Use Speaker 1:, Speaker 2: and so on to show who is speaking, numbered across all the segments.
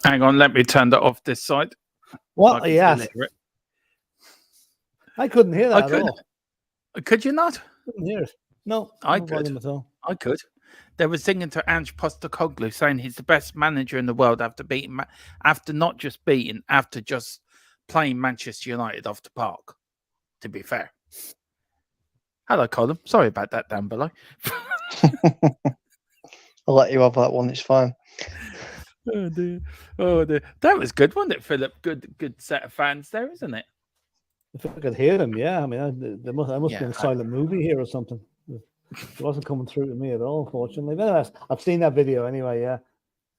Speaker 1: Hang on, let me turn that off this side.
Speaker 2: What? Yes. I couldn't hear that at all.
Speaker 1: Could you not?
Speaker 2: I couldn't hear it. No,
Speaker 1: I
Speaker 2: no
Speaker 1: could.
Speaker 2: volume at all.
Speaker 1: I could. They were singing to Ange Postecoglou, saying he's the best manager in the world after not just beating, after just playing Manchester United off the park. To be fair. Hello, Colin. Sorry about that down below.
Speaker 3: I'll let you have that one. It's fine.
Speaker 1: Oh dear. Oh dear. That was good, wasn't it, Philip? Good set of fans there, isn't it?
Speaker 2: If I could hear them, yeah. I mean, I must have been a silent movie here or something. It wasn't coming through to me at all, unfortunately. But anyways, I've seen that video anyway, yeah.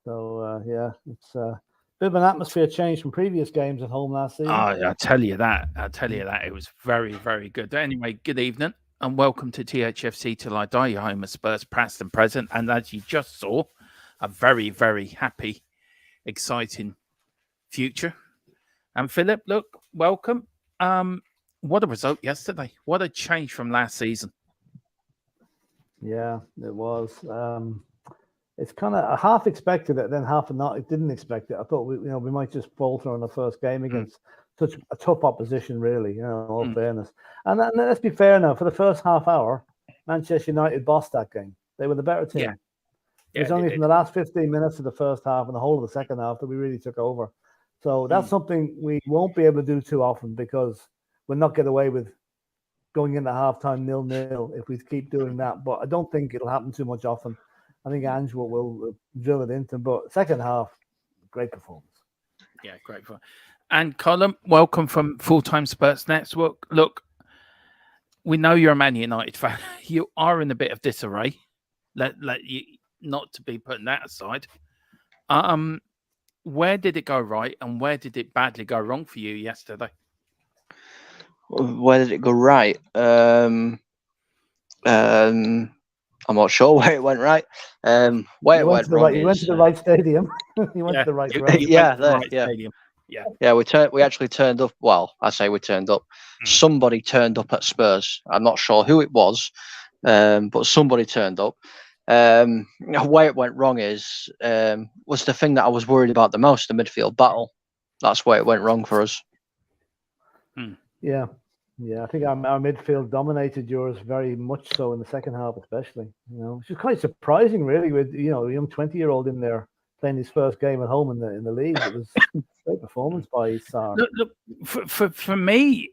Speaker 2: So, yeah, it's a bit of an atmosphere change from previous games at home last season.
Speaker 1: Oh, I tell you that. It was very, very good. Anyway, good evening and welcome to THFC Till I Die, your home of Spurs, past and present. And as you just saw, a very, very happy, exciting future. And Philip, look, welcome. What a result yesterday. What a change from last season.
Speaker 2: Yeah, it was. It's kind of half expected it, then half not. It didn't expect it. I thought we might just falter on the first game against such a tough opposition, really. All fairness. And let's be fair now. For the first half hour, Manchester United bossed that game. They were the better team.
Speaker 1: Yeah.
Speaker 2: It was only from the last 15 minutes of the first half and the whole of the second half that we really took over. So that's something we won't be able to do too often because we'll not get away with going into halftime 0-0 if we keep doing that. But I don't think it'll happen too much often. I think ANGE will drill it into. But second half, great performance.
Speaker 1: Yeah, great fun. And Colin, welcome from Full-Time Spurs Network. Look, we know you're a Man United fan. You are in a bit of disarray. Let you not to be putting that aside. Where did it go right and where did it badly go wrong for you yesterday?
Speaker 3: Where did it go right? I'm not sure where it went right. Where it went wrong.
Speaker 2: You went to the right stadium. You went to the right ground.
Speaker 1: Stadium.
Speaker 3: Yeah. We actually turned up. Well, I say we turned up. Somebody turned up at Spurs. I'm not sure who it was, but somebody turned up. Where it went wrong was the thing that I was worried about the most, the midfield battle. That's where it went wrong for us.
Speaker 2: Yeah, I think our midfield dominated yours very much so in the second half, especially. Which is quite surprising, really, with a young 20-year-old in there playing his first game at home in the league. It was a great performance by Sarr.
Speaker 1: Look, for me,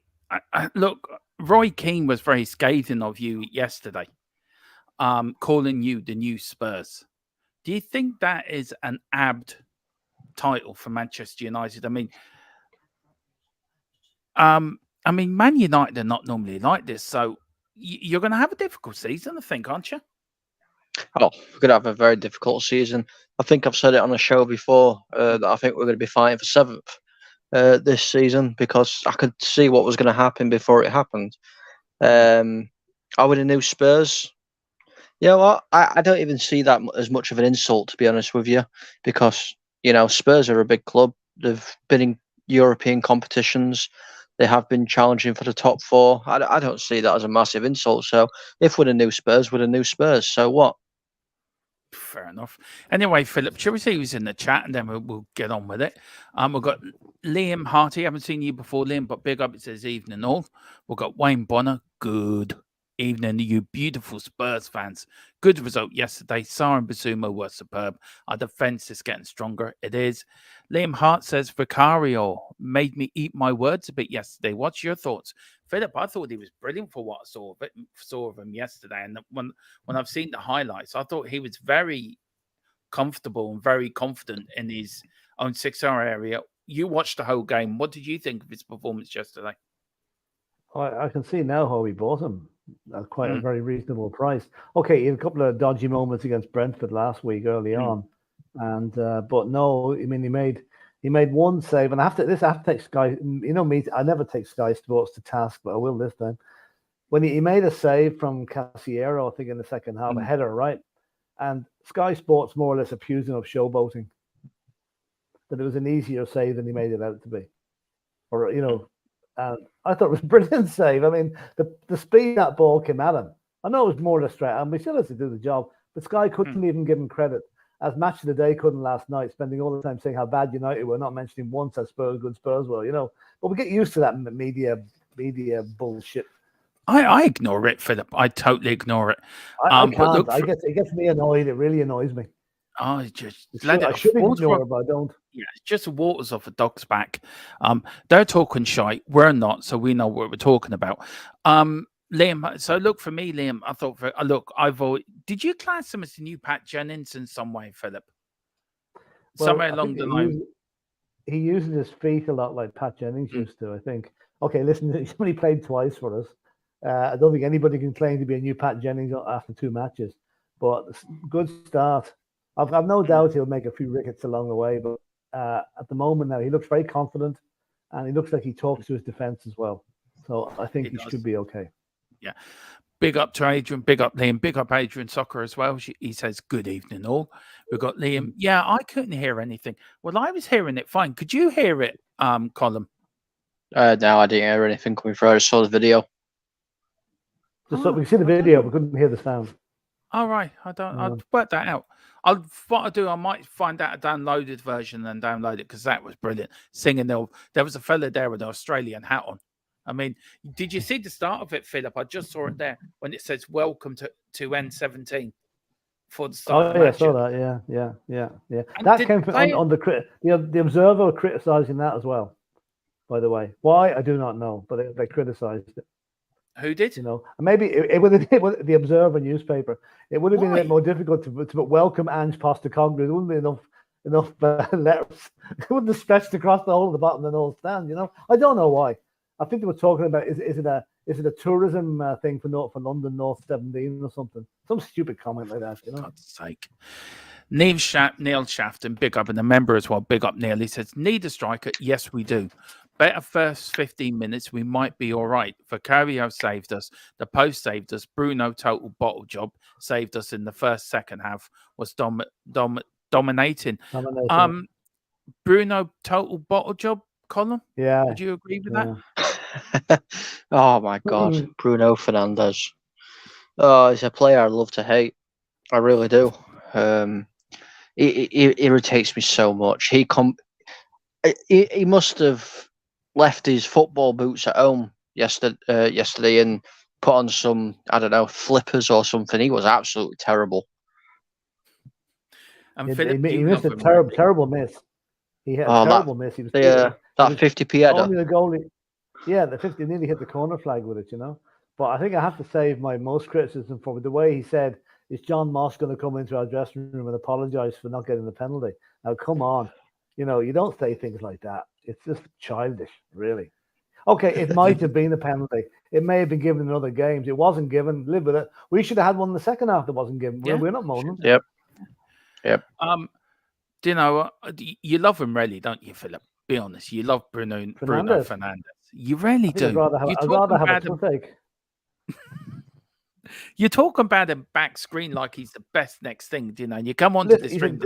Speaker 1: look, Roy Keane was very scathing of you yesterday, calling you the new Spurs. Do you think that is an apt title for Manchester United? I mean, Man United are not normally like this, so you're going to have a difficult season, I think, aren't you?
Speaker 3: Oh, we're going to have a very difficult season. I think I've said it on the show before that I think we're going to be fighting for 7th this season because I could see what was going to happen before it happened. Are we the new Spurs? Yeah, well, I don't even see that as much of an insult, to be honest with you, because, Spurs are a big club. They've been in European competitions. They have been challenging for the top 4. I don't see that as a massive insult. So if we're the new Spurs, we're the new Spurs. So what?
Speaker 1: Fair enough. Anyway, Philip, shall we see who's in the chat and then we'll get on with it? We've got Liam Harty. I haven't seen you before, Liam, but big up. It says evening all. We've got Wayne Bonner. Good evening, you beautiful Spurs fans. Good result yesterday. Sarr and Bissouma were superb. Our defence is getting stronger. It is. Liam Hart says, Vicario made me eat my words a bit yesterday. What's your thoughts? Philip, I thought he was brilliant for what I saw of him yesterday. And when I've seen the highlights, I thought he was very comfortable and very confident in his own 6-hour area. You watched the whole game. What did you think of his performance yesterday?
Speaker 2: I can see now how we bought him at quite a very reasonable price. Okay, he had a couple of dodgy moments against Brentford last week early on. And but no, I mean he made one save, and I have to take Sky. Me, I never take Sky Sports to task, but I will this time. When he made a save from Casiero, I think in the second half, a header, right? And Sky Sports more or less accused him of showboating. That it was an easier save than he made it out to be, or and I thought it was a brilliant save. I mean, the speed that ball came at him. I know it was more or less straight, and we still has to do the job, but Sky couldn't even give him credit. as Match of the Day couldn't last night, spending all the time saying how bad United were, not mentioning once how good Spurs were, you know. But we get used to that media bullshit.
Speaker 1: I ignore it, Philip. I totally ignore it.
Speaker 2: I can't.
Speaker 1: But look,
Speaker 2: it gets me annoyed. It really annoys me.
Speaker 1: I just
Speaker 2: I should ignore it, but I don't.
Speaker 1: Yeah, it's just waters off a dog's back. They're talking shite. We're not, so we know what we're talking about. Liam, so look, for me, Liam, I thought, did you class him as the new Pat Jennings in some way, Philip? Somewhere along the line.
Speaker 2: He uses his feet a lot like Pat Jennings used to, I think. Okay, listen, he's only played twice for us. I don't think anybody can claim to be a new Pat Jennings after 2 matches, but good start. I've no doubt he'll make a few rickets along the way, but at the moment now, he looks very confident, and he looks like he talks to his defence as well. So I think he should be okay.
Speaker 1: Yeah. Big up to Adrian, big up Liam, big up Adrian Soccer as well. He says, good evening all. We've got Liam. Yeah, I couldn't hear anything. Well, I was hearing it fine. Could you hear it, Colin?
Speaker 3: No, I didn't hear anything coming through. I just saw the video.
Speaker 2: We could see the video, but couldn't hear the sound.
Speaker 1: All right. I'll work that out. What I'll do, I might find out a downloaded version and download it, because that was brilliant. Singing there was a fella there with an Australian hat on. I mean, did you see the start of it, Philip? I just saw it there when it says "Welcome to N17" for the start.
Speaker 2: Oh yeah, I saw that. Yeah. And that came from on the Observer criticising that as well. By the way, why I do not know, but they criticised it.
Speaker 1: Who did?
Speaker 2: You know, maybe it would have been the Observer newspaper. It would have been a bit more difficult to put "Welcome Ange Postecoglou." There wouldn't be enough letters. It wouldn't have stretched across the whole of the bottom of the whole stand. You know, I don't know why. I think they were talking about is it a tourism thing for London North 17 or something? Some stupid comment like that, you know.
Speaker 1: God's sake. Neil Shafton, big up, and a member as well. Big up, Neil. He says, need a striker? Yes, we do. Better first 15 minutes, we might be all right. Vicario saved us. The post saved us. Bruno, total bottle job, saved us in the second half. Was dominating. Bruno, total bottle job. Colin?
Speaker 2: Yeah.
Speaker 1: Would you agree with that?
Speaker 3: Oh my God, Bruno Fernandes. Oh, he's a player I love to hate. I really do. He irritates me so much. He must have left his football boots at home yesterday and put on some, I don't know, flippers or something. He was absolutely terrible.
Speaker 1: And
Speaker 2: Philip, he missed a terrible miss. He had a terrible miss. He was
Speaker 3: that 50p header.
Speaker 2: Only the goalie. Yeah, the 50 nearly hit the corner flag with it, you know. But I think I have to save my most criticism for the way he said, is John Moss going to come into our dressing room and apologise for not getting the penalty? Now, come on. You know, you don't say things like that. It's just childish, really. Okay, it might have been a penalty. It may have been given in other games. It wasn't given. Live with it. We should have had one in the second half that wasn't given. Yeah. We're not moaning.
Speaker 3: Yep.
Speaker 1: Do you know, you love him really, don't you, Philip? Be honest. You love Bruno Fernandes. You really do.
Speaker 2: I'd rather have a toothache.
Speaker 1: You're talking about him back screen like he's the best next thing, you know. And you come onto this ring.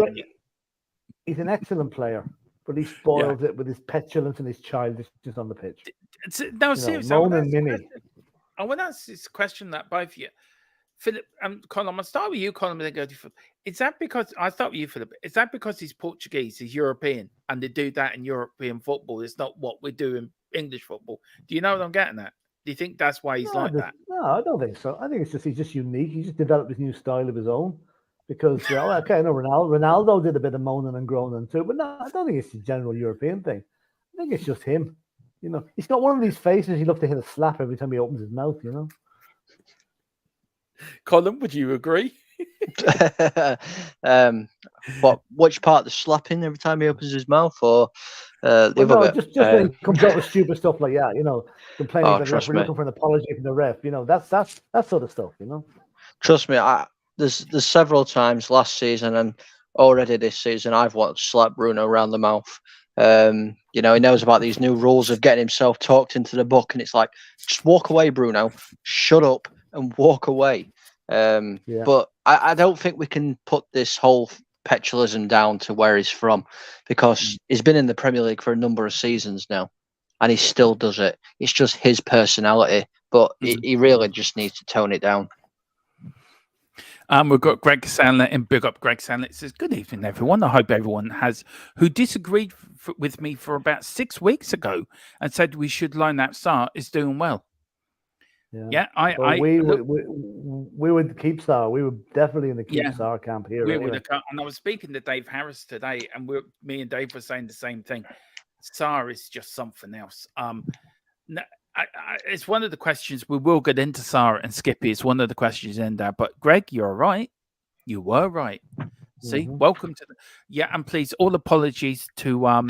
Speaker 2: He's an excellent player, but he spoils it with his petulance and his childishness on the pitch.
Speaker 1: No, seriously. I want to ask this question that both of you, Philip and Colin, I'm going to start with you, Colin, and then go to Philip. Is that because, I start with you, Philip, is that because he's Portuguese, he's European, and they do that in European football? It's not what we do in English football. Do you know what I'm getting at? Do you think that's why he's like that?
Speaker 2: No, I don't think so. I think he's just unique. He just developed his new style of his own. Because, okay, no, Ronaldo did a bit of moaning and groaning too, but no, I don't think it's a general European thing. I think it's just him. You know, he's got one of these faces he loves to hit a slap every time he opens his mouth, you know.
Speaker 1: Colin, would you agree?
Speaker 3: Which part, the slapping every time he opens his mouth, or the other bit?
Speaker 2: Just when he comes up with stupid stuff like that, you know, complaining that the referee looking for an apology from the ref, you know, that's that sort of stuff, you know.
Speaker 3: Trust me, there's several times last season and already this season I've wanted to slap Bruno around the mouth. You know, he knows about these new rules of getting himself talked into the book, and it's like, just walk away, Bruno. Shut up and walk away. But I don't think we can put this whole petulism down to where he's from, because he's been in the Premier League for a number of seasons now, and he still does it. It's just his personality, but he really just needs to tone it down.
Speaker 1: We've got Greg Sandler and big up Greg Sandler. It says, good evening, everyone. I hope everyone who disagreed with me for about 6 weeks ago and said we should line that Sarr is doing well. Yeah,
Speaker 2: we would keep Sarr. We were definitely in the keep Sarr camp here.
Speaker 1: And I was speaking to Dave Harris today, and me and Dave were saying the same thing. Sarr is just something else. It's one of the questions we will get into Sarr and Skippy. It's one of the questions in there. But Greg, you're right. You were right. See, welcome to and please, all apologies to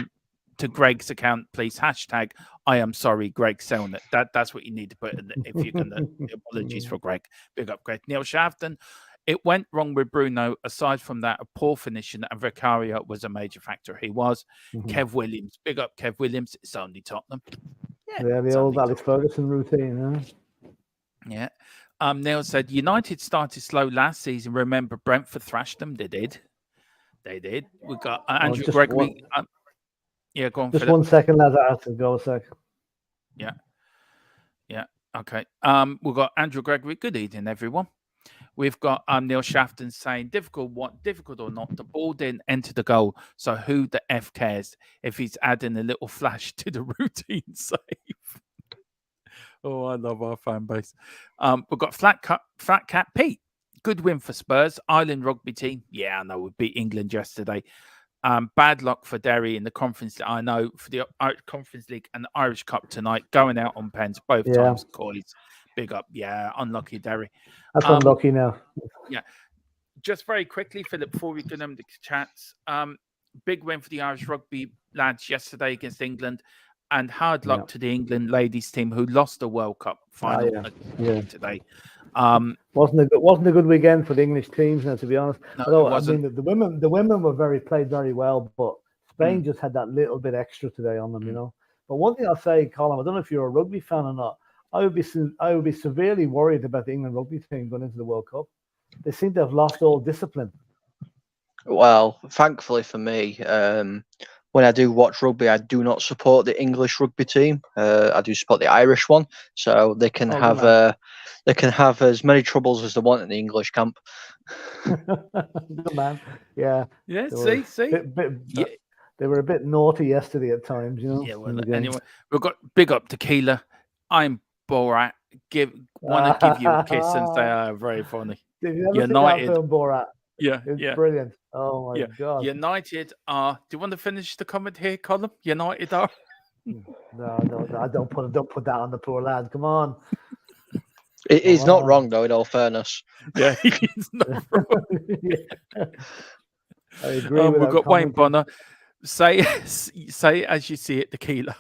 Speaker 1: Greg's account, please. Hashtag I am sorry, Greg Selnut. That's what you need to put in if you're gonna apologies for Greg. Big up Greg. Neil Shafton. It went wrong with Bruno. Aside from that, a poor finishing and Vicario was a major factor. He was. Kev Williams. Big up Kev Williams. It's only Tottenham.
Speaker 2: Yeah, the old Alex Ferguson routine.
Speaker 1: Yeah. Neil said United started slow last season. Remember, Brentford thrashed them. They did. We got Andrew Gregory. Go on.
Speaker 2: Just Philip. 1 second, lads. I have to go a sec.
Speaker 1: Yeah. Okay. We've got Andrew Gregory. Good evening, everyone. We've got Neil Shafton saying difficult or not, the ball didn't enter the goal. So who the F cares if he's adding a little flash to the routine save? Oh, I love our fan base. We've got Flat Cat Pete. Good win for Spurs. Ireland rugby team. Yeah, I know we beat England yesterday. Bad luck for Derry in the Conference League. I know for the Conference League and the Irish Cup tonight, going out on pens both times. COYS. Big up. Yeah, unlucky Derry.
Speaker 2: That's unlucky now.
Speaker 1: Yeah. Just very quickly, Philip, before we get into the chats, big win for the Irish rugby lads yesterday against England, and hard luck to the England ladies team who lost the World Cup final today.
Speaker 2: Wasn't a good weekend for the English teams now, to be honest.
Speaker 1: No,
Speaker 2: although I mean the women were played very well, but Spain just had that little bit extra today on them, you know. But one thing I'll say, Colin, I don't know if you're a rugby fan or not. I would be severely worried about the England rugby team going into the World Cup. They seem to have lost all discipline.
Speaker 3: Well, thankfully for me, when I do watch rugby, I do not support the English rugby team. I do support the Irish one, so they can have as many troubles as they want in the English camp.
Speaker 2: Good man. Yeah.
Speaker 1: Yeah. See.
Speaker 2: They were a bit naughty yesterday at times, you know.
Speaker 1: Yeah. Well, anyway, we've got big up Tequila. I'm Borat. Want to give you a kiss and say, very funny.
Speaker 2: Did you ever see that film, Borat?
Speaker 1: Yeah,
Speaker 2: it's brilliant. Oh my God.
Speaker 1: United are. Do you want to finish the comment here, Colin? United are.
Speaker 2: No, don't put that on the poor lad. Come on.
Speaker 3: He's not wrong though. In all fairness.
Speaker 1: Yeah, he's not wrong.
Speaker 2: I agree.
Speaker 1: We've got Wayne Bonner. Say as you see it, Tequila.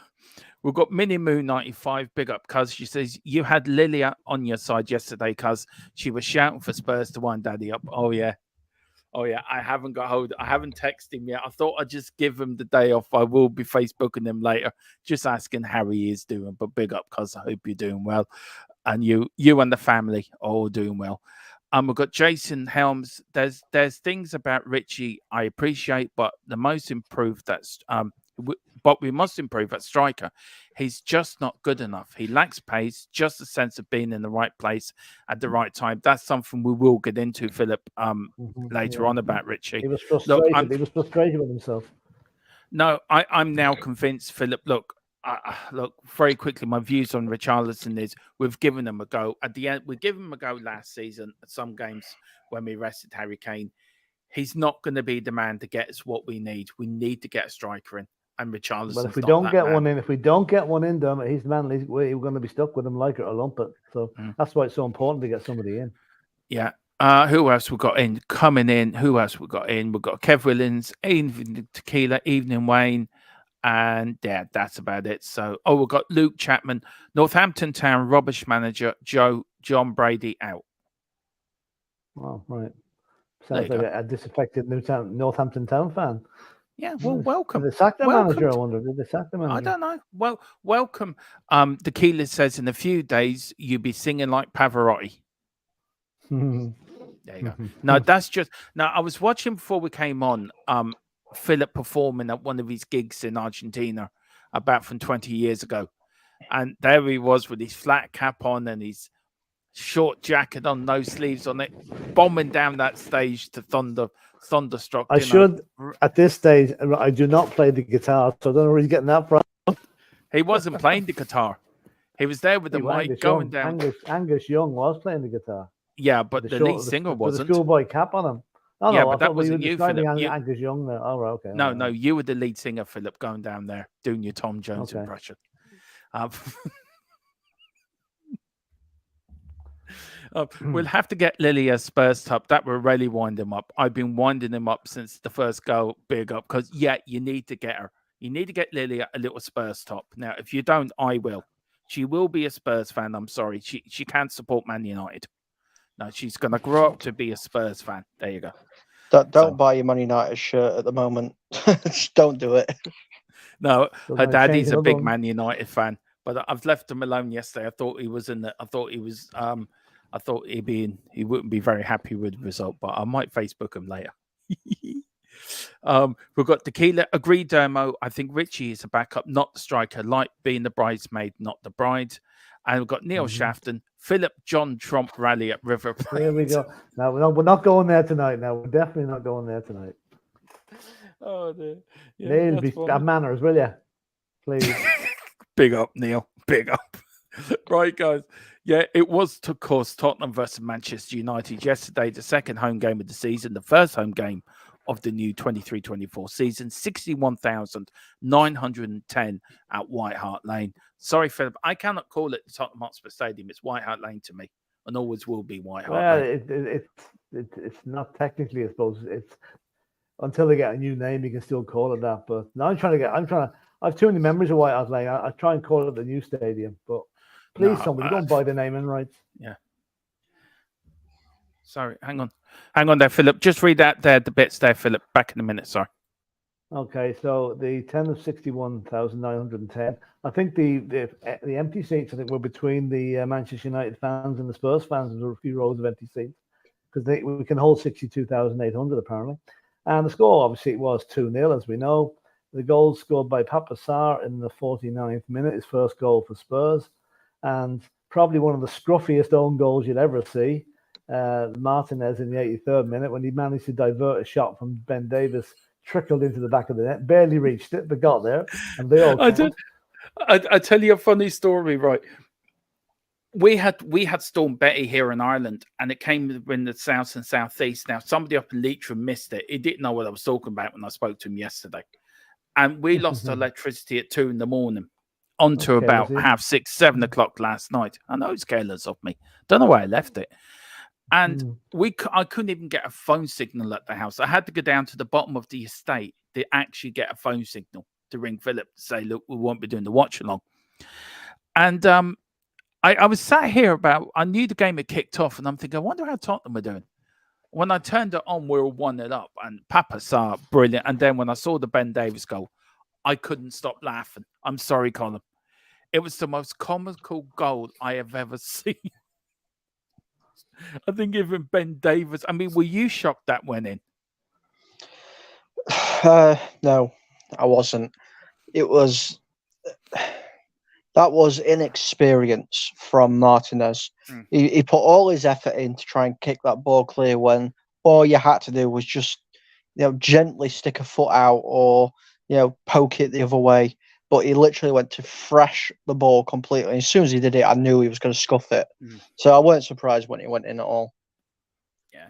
Speaker 1: We've got Minnie Moo 95, big up, cuz she says you had Lilia on your side yesterday, cuz she was shouting for Spurs to wind Daddy up. Oh yeah. I haven't got hold. I haven't texted him yet. I thought I'd just give him the day off. I will be Facebooking him later, just asking how he is doing. But big up, cuz I hope you're doing well, and you and the family are all doing well. We've got Jason Helms. There's things about Richie I appreciate, but the most improved but we must improve at striker. He's just not good enough. He lacks pace, just a sense of being in the right place at the right time. That's something we will get into, Philip, later on about Richie.
Speaker 2: He was frustrated. He was frustrated with himself.
Speaker 1: No, I'm now convinced, Philip. Look, very quickly, my views on Richarlison is we've given him a go. At the end, we gave him a go last season at some games when we rested Harry Kane. He's not going to be the man to get us what we need. We need to get a striker in. And Richarlison.
Speaker 2: But if we don't get one in, Dermot, he's the man. We're going to be stuck with him, like it or lump it. So that's why it's so important to get somebody in.
Speaker 1: Yeah. Who else we got in? Coming in. Who else we got in? We've got Kev Williams, Evening Tequila, Evening Wayne, and that's about it. So, we've got Luke Chapman, Northampton Town rubbish manager, John Brady out.
Speaker 2: Oh, right. Sounds like a disaffected Northampton Town fan.
Speaker 1: Yeah, well, welcome.
Speaker 2: Did they sack the manager, I wonder? Did they sack the manager?
Speaker 1: I don't know. Well, welcome. Tequila says in a few days you'll be singing like Pavarotti. There you go. No, that's just... Now, I was watching before we came on Philip performing at one of his gigs in Argentina about from 20 years ago. And there he was with his flat cap on and his short jacket on, no sleeves on it, bombing down that stage to Thunderstruck.
Speaker 2: I should, at this stage, I do not play the guitar, so I don't know where he's getting that from.
Speaker 1: He wasn't playing the guitar. He was there with the mic going down.
Speaker 2: Angus Young was playing the guitar.
Speaker 1: Yeah, but the lead singer wasn't.
Speaker 2: With the schoolboy cap on him. Oh,
Speaker 1: yeah,
Speaker 2: no,
Speaker 1: but that wasn't you, Philip.
Speaker 2: Angus Young there. Oh, right, okay.
Speaker 1: No, you were the lead singer, Philip, going down there doing your Tom Jones impression. We'll have to get Lily a Spurs top. That will really wind him up. I've been winding him up since the first goal, big up, because, you need to get her. You need to get Lily a little Spurs top. Now, if you don't, I will. She will be a Spurs fan. I'm sorry. She can't support Man United. No, she's going to grow up to be a Spurs fan. There you go.
Speaker 3: Don't buy your Man United shirt at the moment. Just don't do it.
Speaker 1: No, her daddy's a big Man United fan, but I've left him alone yesterday. I thought he was in the. I thought he wouldn't be very happy with the result, but I might Facebook him later. We've got Tequila, agreed Dermo. I think Richie is a backup, not the striker, like being the bridesmaid, not the bride. And we've got Neil Shafton, Philip John Trump rally at River Plate.
Speaker 2: Here we go. No, we're not going there tonight. Now we're definitely not going there tonight.
Speaker 1: Oh, dear.
Speaker 2: Neil, have manners, will you? Please.
Speaker 1: Big up, Neil. Big up. Right, guys. Yeah, it was, of course, Tottenham versus Manchester United yesterday, the second home game of the season, the first home game of the new 23-24 season, 61,910 at White Hart Lane. Sorry, Philip, I cannot call it the Tottenham Hotspur Stadium. It's White Hart Lane to me, and always will be White Hart Lane.
Speaker 2: It's not technically, I suppose. It's until they get a new name, you can still call it that. But now I have too many memories of White Hart Lane. I try and call it the new stadium, but please, somebody don't buy the name and rights.
Speaker 1: Yeah. Sorry, hang on there, Philip. Just read out there the bits there, Philip. Back in a minute, sorry.
Speaker 2: Okay, so the 10 of 61,910. I think the empty seats, I think, were between the Manchester United fans and the Spurs fans. There were a few rows of empty seats because we can hold 62,800 apparently. And the score, obviously, it was 2-0, as we know. The goal scored by Papa Sarr in the 49th minute, his first goal for Spurs, and probably one of the scruffiest own goals you'd ever see. Martinez in the 83rd minute, when he managed to divert a shot from Ben Davies, trickled into the back of the net, barely reached it, but got there. And they all
Speaker 1: I tell you a funny story, right? We had Storm Betty here in Ireland, and it came in the south and southeast. Now, somebody up in Leitrim missed it. He didn't know what I was talking about when I spoke to him yesterday. And we lost electricity at 2 a.m. onto about 6:30, 7 o'clock last night. I know it's careless of me. Don't know where I left it. And I couldn't even get a phone signal at the house. I had to go down to the bottom of the estate to actually get a phone signal to ring Philip to say, look, we won't be doing the watch along. And I was sat here I knew the game had kicked off, and I'm thinking, I wonder how Tottenham are doing. When I turned it on, we were 1-0 up, and Papa Sarr, brilliant. And then when I saw the Ben Davies goal, I couldn't stop laughing. I'm sorry, Colin. It was the most comical goal I have ever seen. I think even Ben Davies. I mean, were you shocked that went in?
Speaker 3: No, I wasn't. That was inexperience from Martinez. He put all his effort in to try and kick that ball clear when all you had to do was just, gently stick a foot out or, poke it the other way. But he literally went to thrash the ball completely. As soon as he did it, I knew he was going to scuff it. So I weren't surprised when he went in at all.
Speaker 1: Yeah.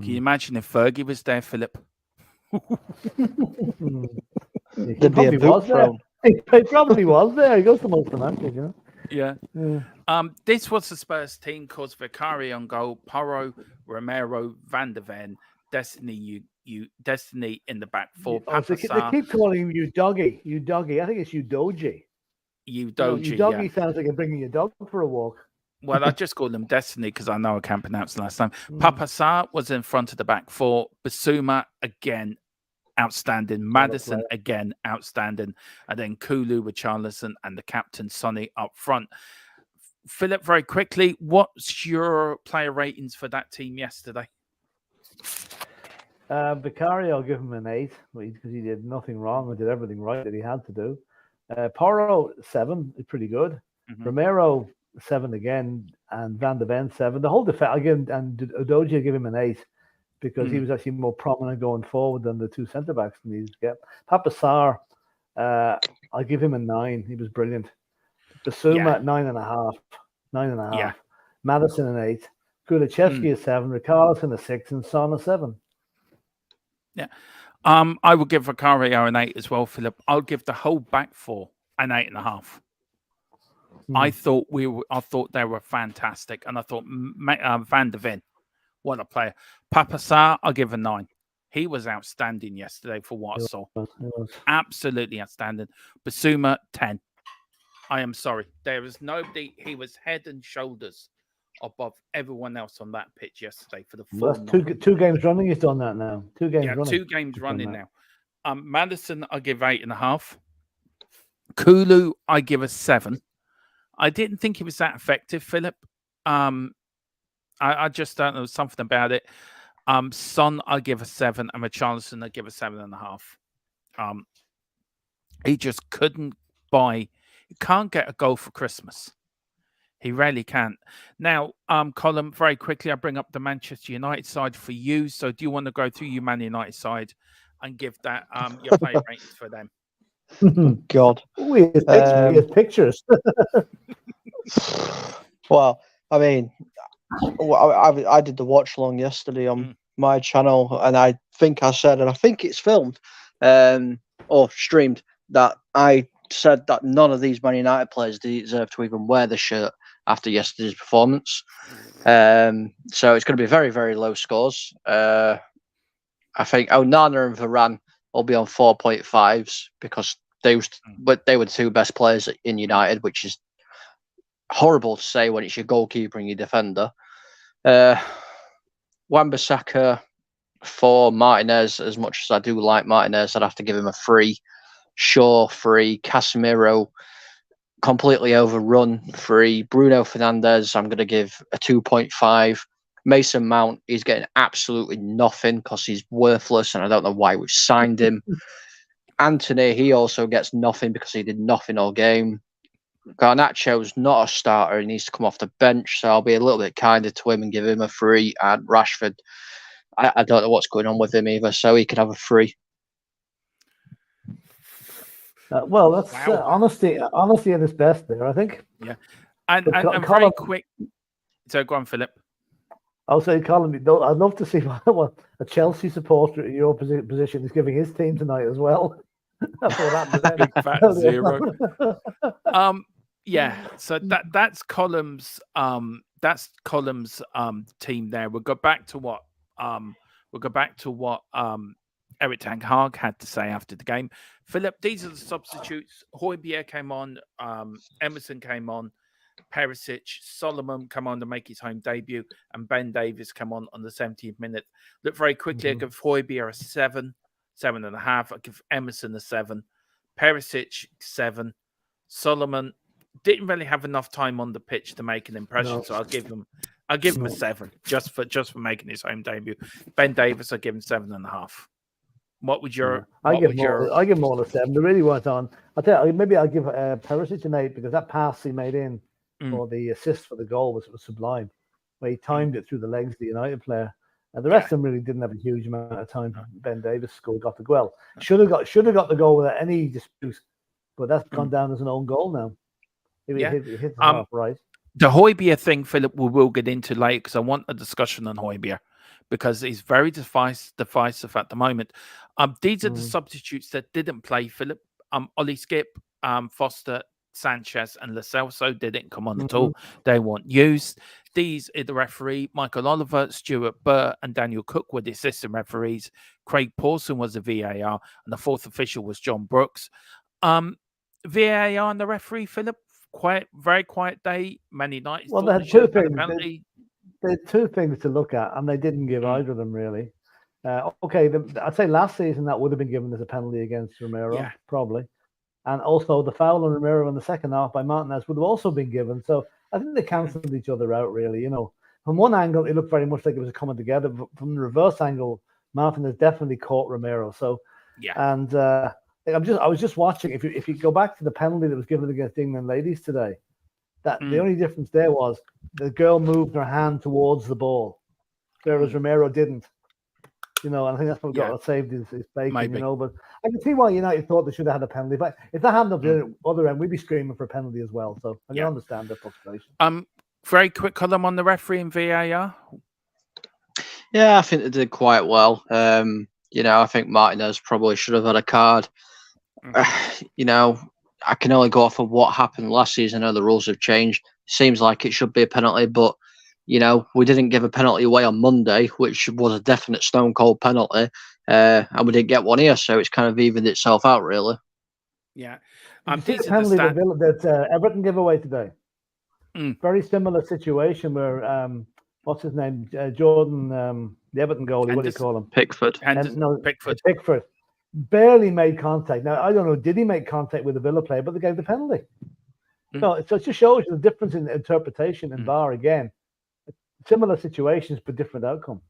Speaker 1: Can you imagine if Fergie was there, Philip?
Speaker 3: There'd be a boot thrown.
Speaker 2: He probably was there. He goes to most of the matches,
Speaker 1: Yeah. This was the Spurs team, cause Vicari on goal, Porro, Romero, Van der Ven, Destiny, Destiny in the back four.
Speaker 2: They keep calling him you doggy. I think it's Udoji.
Speaker 1: Udoji
Speaker 2: sounds like you're bringing your dog for a walk.
Speaker 1: Well, I just called him Destiny because I know I can't pronounce the last name. Papa Sarr was in front of the back four. Basuma again, outstanding. Madison again, outstanding. And then Kulu with Charlison and the captain Sonny up front. Philip, very quickly, what's your player ratings for that team yesterday?
Speaker 2: Vicari, I'll give him an 8 because he did nothing wrong and did everything right that he had to do. Porro, 7 is pretty good. Romero, 7 again, and Van de Ven 7. The whole defense again, and Udogie, I give him an 8 because he was actually more prominent going forward than the two centre backs needed to get. Papa Sarr, I give him a 9. He was brilliant. Basuma at 9.5, 9.5.
Speaker 1: Yeah.
Speaker 2: Madison an 8. Kulichevsky a 7. Richarlison a 6, and Son a 7.
Speaker 1: Yeah. I will give Vicario an 8 as well, Philip. I'll give the whole back four an 8.5. I thought they were fantastic, and I thought Van de Ven, what a player. Papa Sarr, I'll give a 9. He was outstanding yesterday for what I saw. Absolutely outstanding. Basuma, 10. I am sorry. There is nobody. He was head and shoulders above everyone else on that pitch yesterday for the full
Speaker 2: night. Two games running. He's done that now. 2 games running.
Speaker 1: 2 games running now. Madison, I give 8.5. Kulu, I give a 7. I didn't think he was that effective, Philip. I just don't know, something about it. Son, I give a 7, and Richarlison, I give a 7.5. He just couldn't buy. He can't get a goal for Christmas. He really can't. Now, Colin, very quickly, I bring up the Manchester United side for you. So, do you want to go through your Man United side and give that your player ratings for them?
Speaker 3: God,
Speaker 2: we have pictures.
Speaker 3: Well, I mean, I did the watch along yesterday on my channel, and I think I said, and I think it's filmed or streamed, that I said that none of these Man United players deserve to even wear the shirt after yesterday's performance. So it's going to be very, very low scores. I think Onana and Varane will be on 4.5s because they were the 2 best players in United, which is horrible to say when it's your goalkeeper and your defender. Wan-Bissaka 4, Martinez, as much as I do like Martinez, I'd have to give him a 3. Shaw 3, Casemiro completely overrun 3, Bruno Fernandes I'm going to give a 2.5. Mason Mount, he's getting absolutely nothing because he's worthless, and I don't know why we've signed him. Anthony, he also gets nothing because he did nothing all game. Garnacho's not a starter. He needs to come off the bench, so I'll be a little bit kinder to him and give him a 3. And Rashford, I don't know what's going on with him either, so he could have a 3.
Speaker 2: Well, that's honesty at its best there, I think.
Speaker 1: Yeah. And very quick. So go on, Philip.
Speaker 2: I'll say, Colin, I'd love to see what a Chelsea supporter in your position is giving his team tonight as well. That's what happened.
Speaker 1: Big fat 0. Yeah. So that's Column's team there. We'll go back to what Eric Ten Hag had to say after the game. Philip, these are the substitutes. Højbjerg came on, Emerson came on, Perisic, Solomon come on to make his home debut, and Ben Davies come on the 17th minute. Look very quickly, I give Højbjerg a 7, 7.5. I give Emerson a 7, Perisic 7, Solomon didn't really have enough time on the pitch to make an impression, so I'll give him a 7 just for making his home debut. Ben Davies, I give him 7.5. What would your? I give
Speaker 2: him all a 7. They really weren't on. I'll tell you, maybe I'll give Perisic an 8 because that pass he made in for the assist for the goal was sublime. Where he timed it through the legs of the United player. And the rest of them really didn't have a huge amount of time. Ben Davies got the goal. Should have got the goal without any dispute, but that's gone down as an own goal now. He hit the half right.
Speaker 1: The Højbjerg thing, Philip, we will get into later because I want a discussion on Højbjerg because he's very divisive at the moment. These are the substitutes that didn't play, Philip. Ollie Skip, Foster, Sanchez, and Lo Celso didn't come on at all. They weren't used. These are the referee, Michael Oliver, Stuart Burr, and Daniel Cook were the assistant referees. Craig Pawson was the VAR, and the 4th official was John Brooks. VAR and the referee, Philip, very quiet day. Man United.
Speaker 2: Well, they had 2 things. They had 2 things to look at, and they didn't give either of them really. I'd say last season that would have been given as a penalty against Romero, probably. And also the foul on Romero in the second half by Martinez would have also been given. So I think they cancelled each other out, really. You know, from one angle, it looked very much like it was coming together. But from the reverse angle, Martinez definitely caught Romero. So, and I was just watching. If you go back to the penalty that was given against England ladies today, That the only difference there was the girl moved her hand towards the ball, whereas Romero didn't. And I think that's what got saved his bacon.
Speaker 1: Maybe.
Speaker 2: But I can see why United thought they should have had a penalty. But if that happened up the other end, we'd be screaming for a penalty as well. So I can understand the frustration.
Speaker 1: Very quick column on the referee and VAR.
Speaker 3: Yeah, I think they did quite well. I think Martinez probably should have had a card. I can only go off of what happened last season. I know the rules have changed. Seems like it should be a penalty, but we didn't give a penalty away on Monday, which was a definite stone cold penalty, and we didn't get one here, so it's kind of evened itself out, really.
Speaker 1: Yeah,
Speaker 2: the penalty that Everton gave away today. Very similar situation where what's his name, Jordan, the Everton goalie. What do you call him?
Speaker 3: Pickford.
Speaker 2: Pickford. Barely made contact. Now I don't know. Did he make contact with the Villa player? But they gave the penalty. So it just shows you the difference in interpretation and VAR again. Similar situations, but different outcome.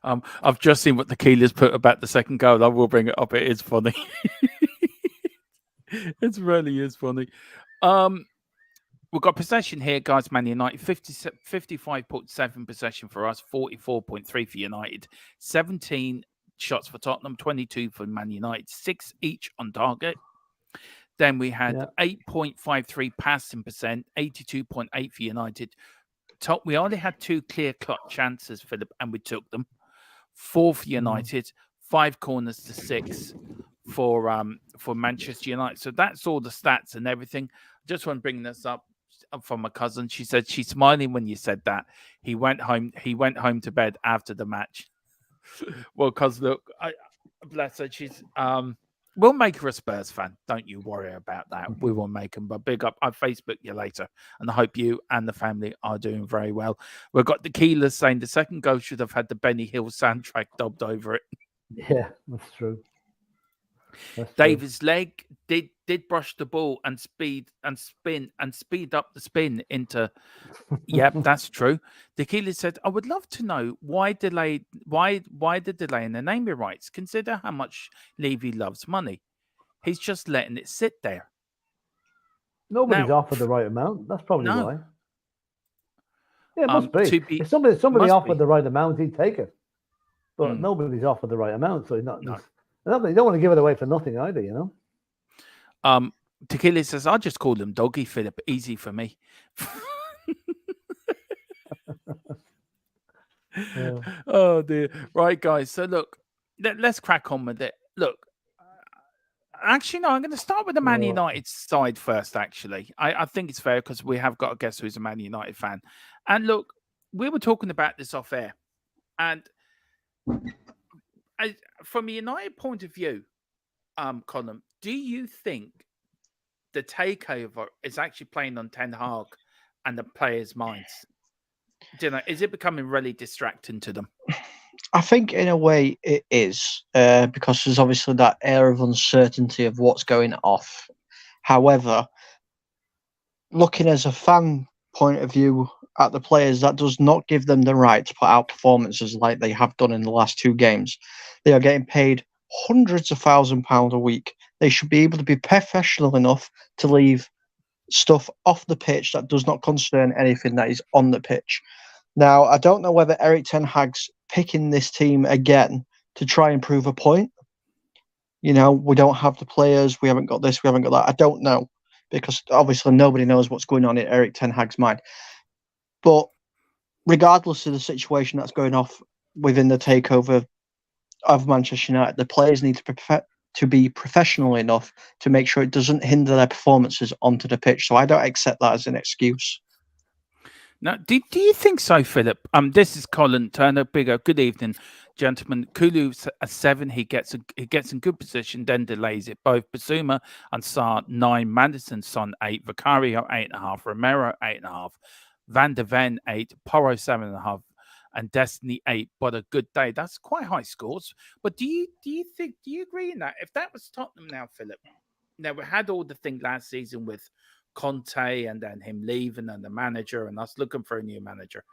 Speaker 1: I've just seen what the Keelers put about the second goal. I will bring it up. It is funny. It really is funny. We've got possession here, guys. Man United, 55.7 possession for us, 44.3 for United, 17 shots for Tottenham, 22 for Man United, 6 each on target. Then we had 8.53 passing percent, 82.8 for United. We only had 2 clear-cut chances, Philip, and we took them. 4 for United, 5 corners to 6 for Manchester United. So that's all the stats and everything. Just want to bring this up from my cousin. She said she's smiling when you said that. He went home to bed after the match. Well, because look, bless her. She's we'll make her a Spurs fan. Don't you worry about that. We will make them. But big up. I'll Facebook you later. And I hope you and the family are doing very well. We've got the Keelers saying the second goal should have had the Benny Hill soundtrack dubbed over it.
Speaker 2: Yeah, that's true.
Speaker 1: David's leg did brush the ball and speed up the spin into. Yep, that's true. The Keeler said, "I would love to know why the delay in the naming rights. Consider how much Levy loves money. He's just letting it sit there.
Speaker 2: Nobody's offered the right amount. That's probably why. Yeah, it must be. If somebody offered the right amount, he'd take it. But nobody's offered the right amount, so he's not. No. They don't want to give it away for nothing either,
Speaker 1: Tequila says, "I'll just call him Doggy Philip. Easy for me." Oh dear. Right, guys. So look, let's crack on with it. Look, actually, no, I'm going to start with the Man United side first. Actually, I think it's fair because we have got a guest who's a Man United fan. And look, we were talking about this off air, and from a United point of view, Colin, do you think the takeover is actually playing on Ten Hag and the players' minds? Is it becoming really distracting to them?
Speaker 3: I think in a way it is, because there's obviously that air of uncertainty of what's going off. However, looking as a fan point of view at the players, that does not give them the right to put out performances like they have done in the last 2 games. They are getting paid hundreds of £1,000s a week. They should be able to be professional enough to leave stuff off the pitch that does not concern anything that is on the pitch. Now, I don't know whether Erik ten Hag's picking this team again to try and prove a point. We don't have the players. We haven't got this. We haven't got that. I don't know, because obviously nobody knows what's going on in Erik ten Hag's mind. But regardless of the situation that's going off within the takeover of Manchester United, the players need to be professional enough to make sure it doesn't hinder their performances onto the pitch. So I don't accept that as an excuse.
Speaker 1: Now, do you think so, Philip? This is Colin Turner. Bigger. Good evening, gentlemen. Kulu's a 7. He gets in good position, then delays it. Both Basuma and Sarr 9, Madison Son 8, Vicario 8.5, Romero 8.5, Van der Ven 8, Porro 7.5, and Destiny 8. But a good day. That's quite high scores. But do you agree in that? If that was Tottenham now, Philip, now we had all the thing last season with Conte and then him leaving and the manager and us looking for a new manager.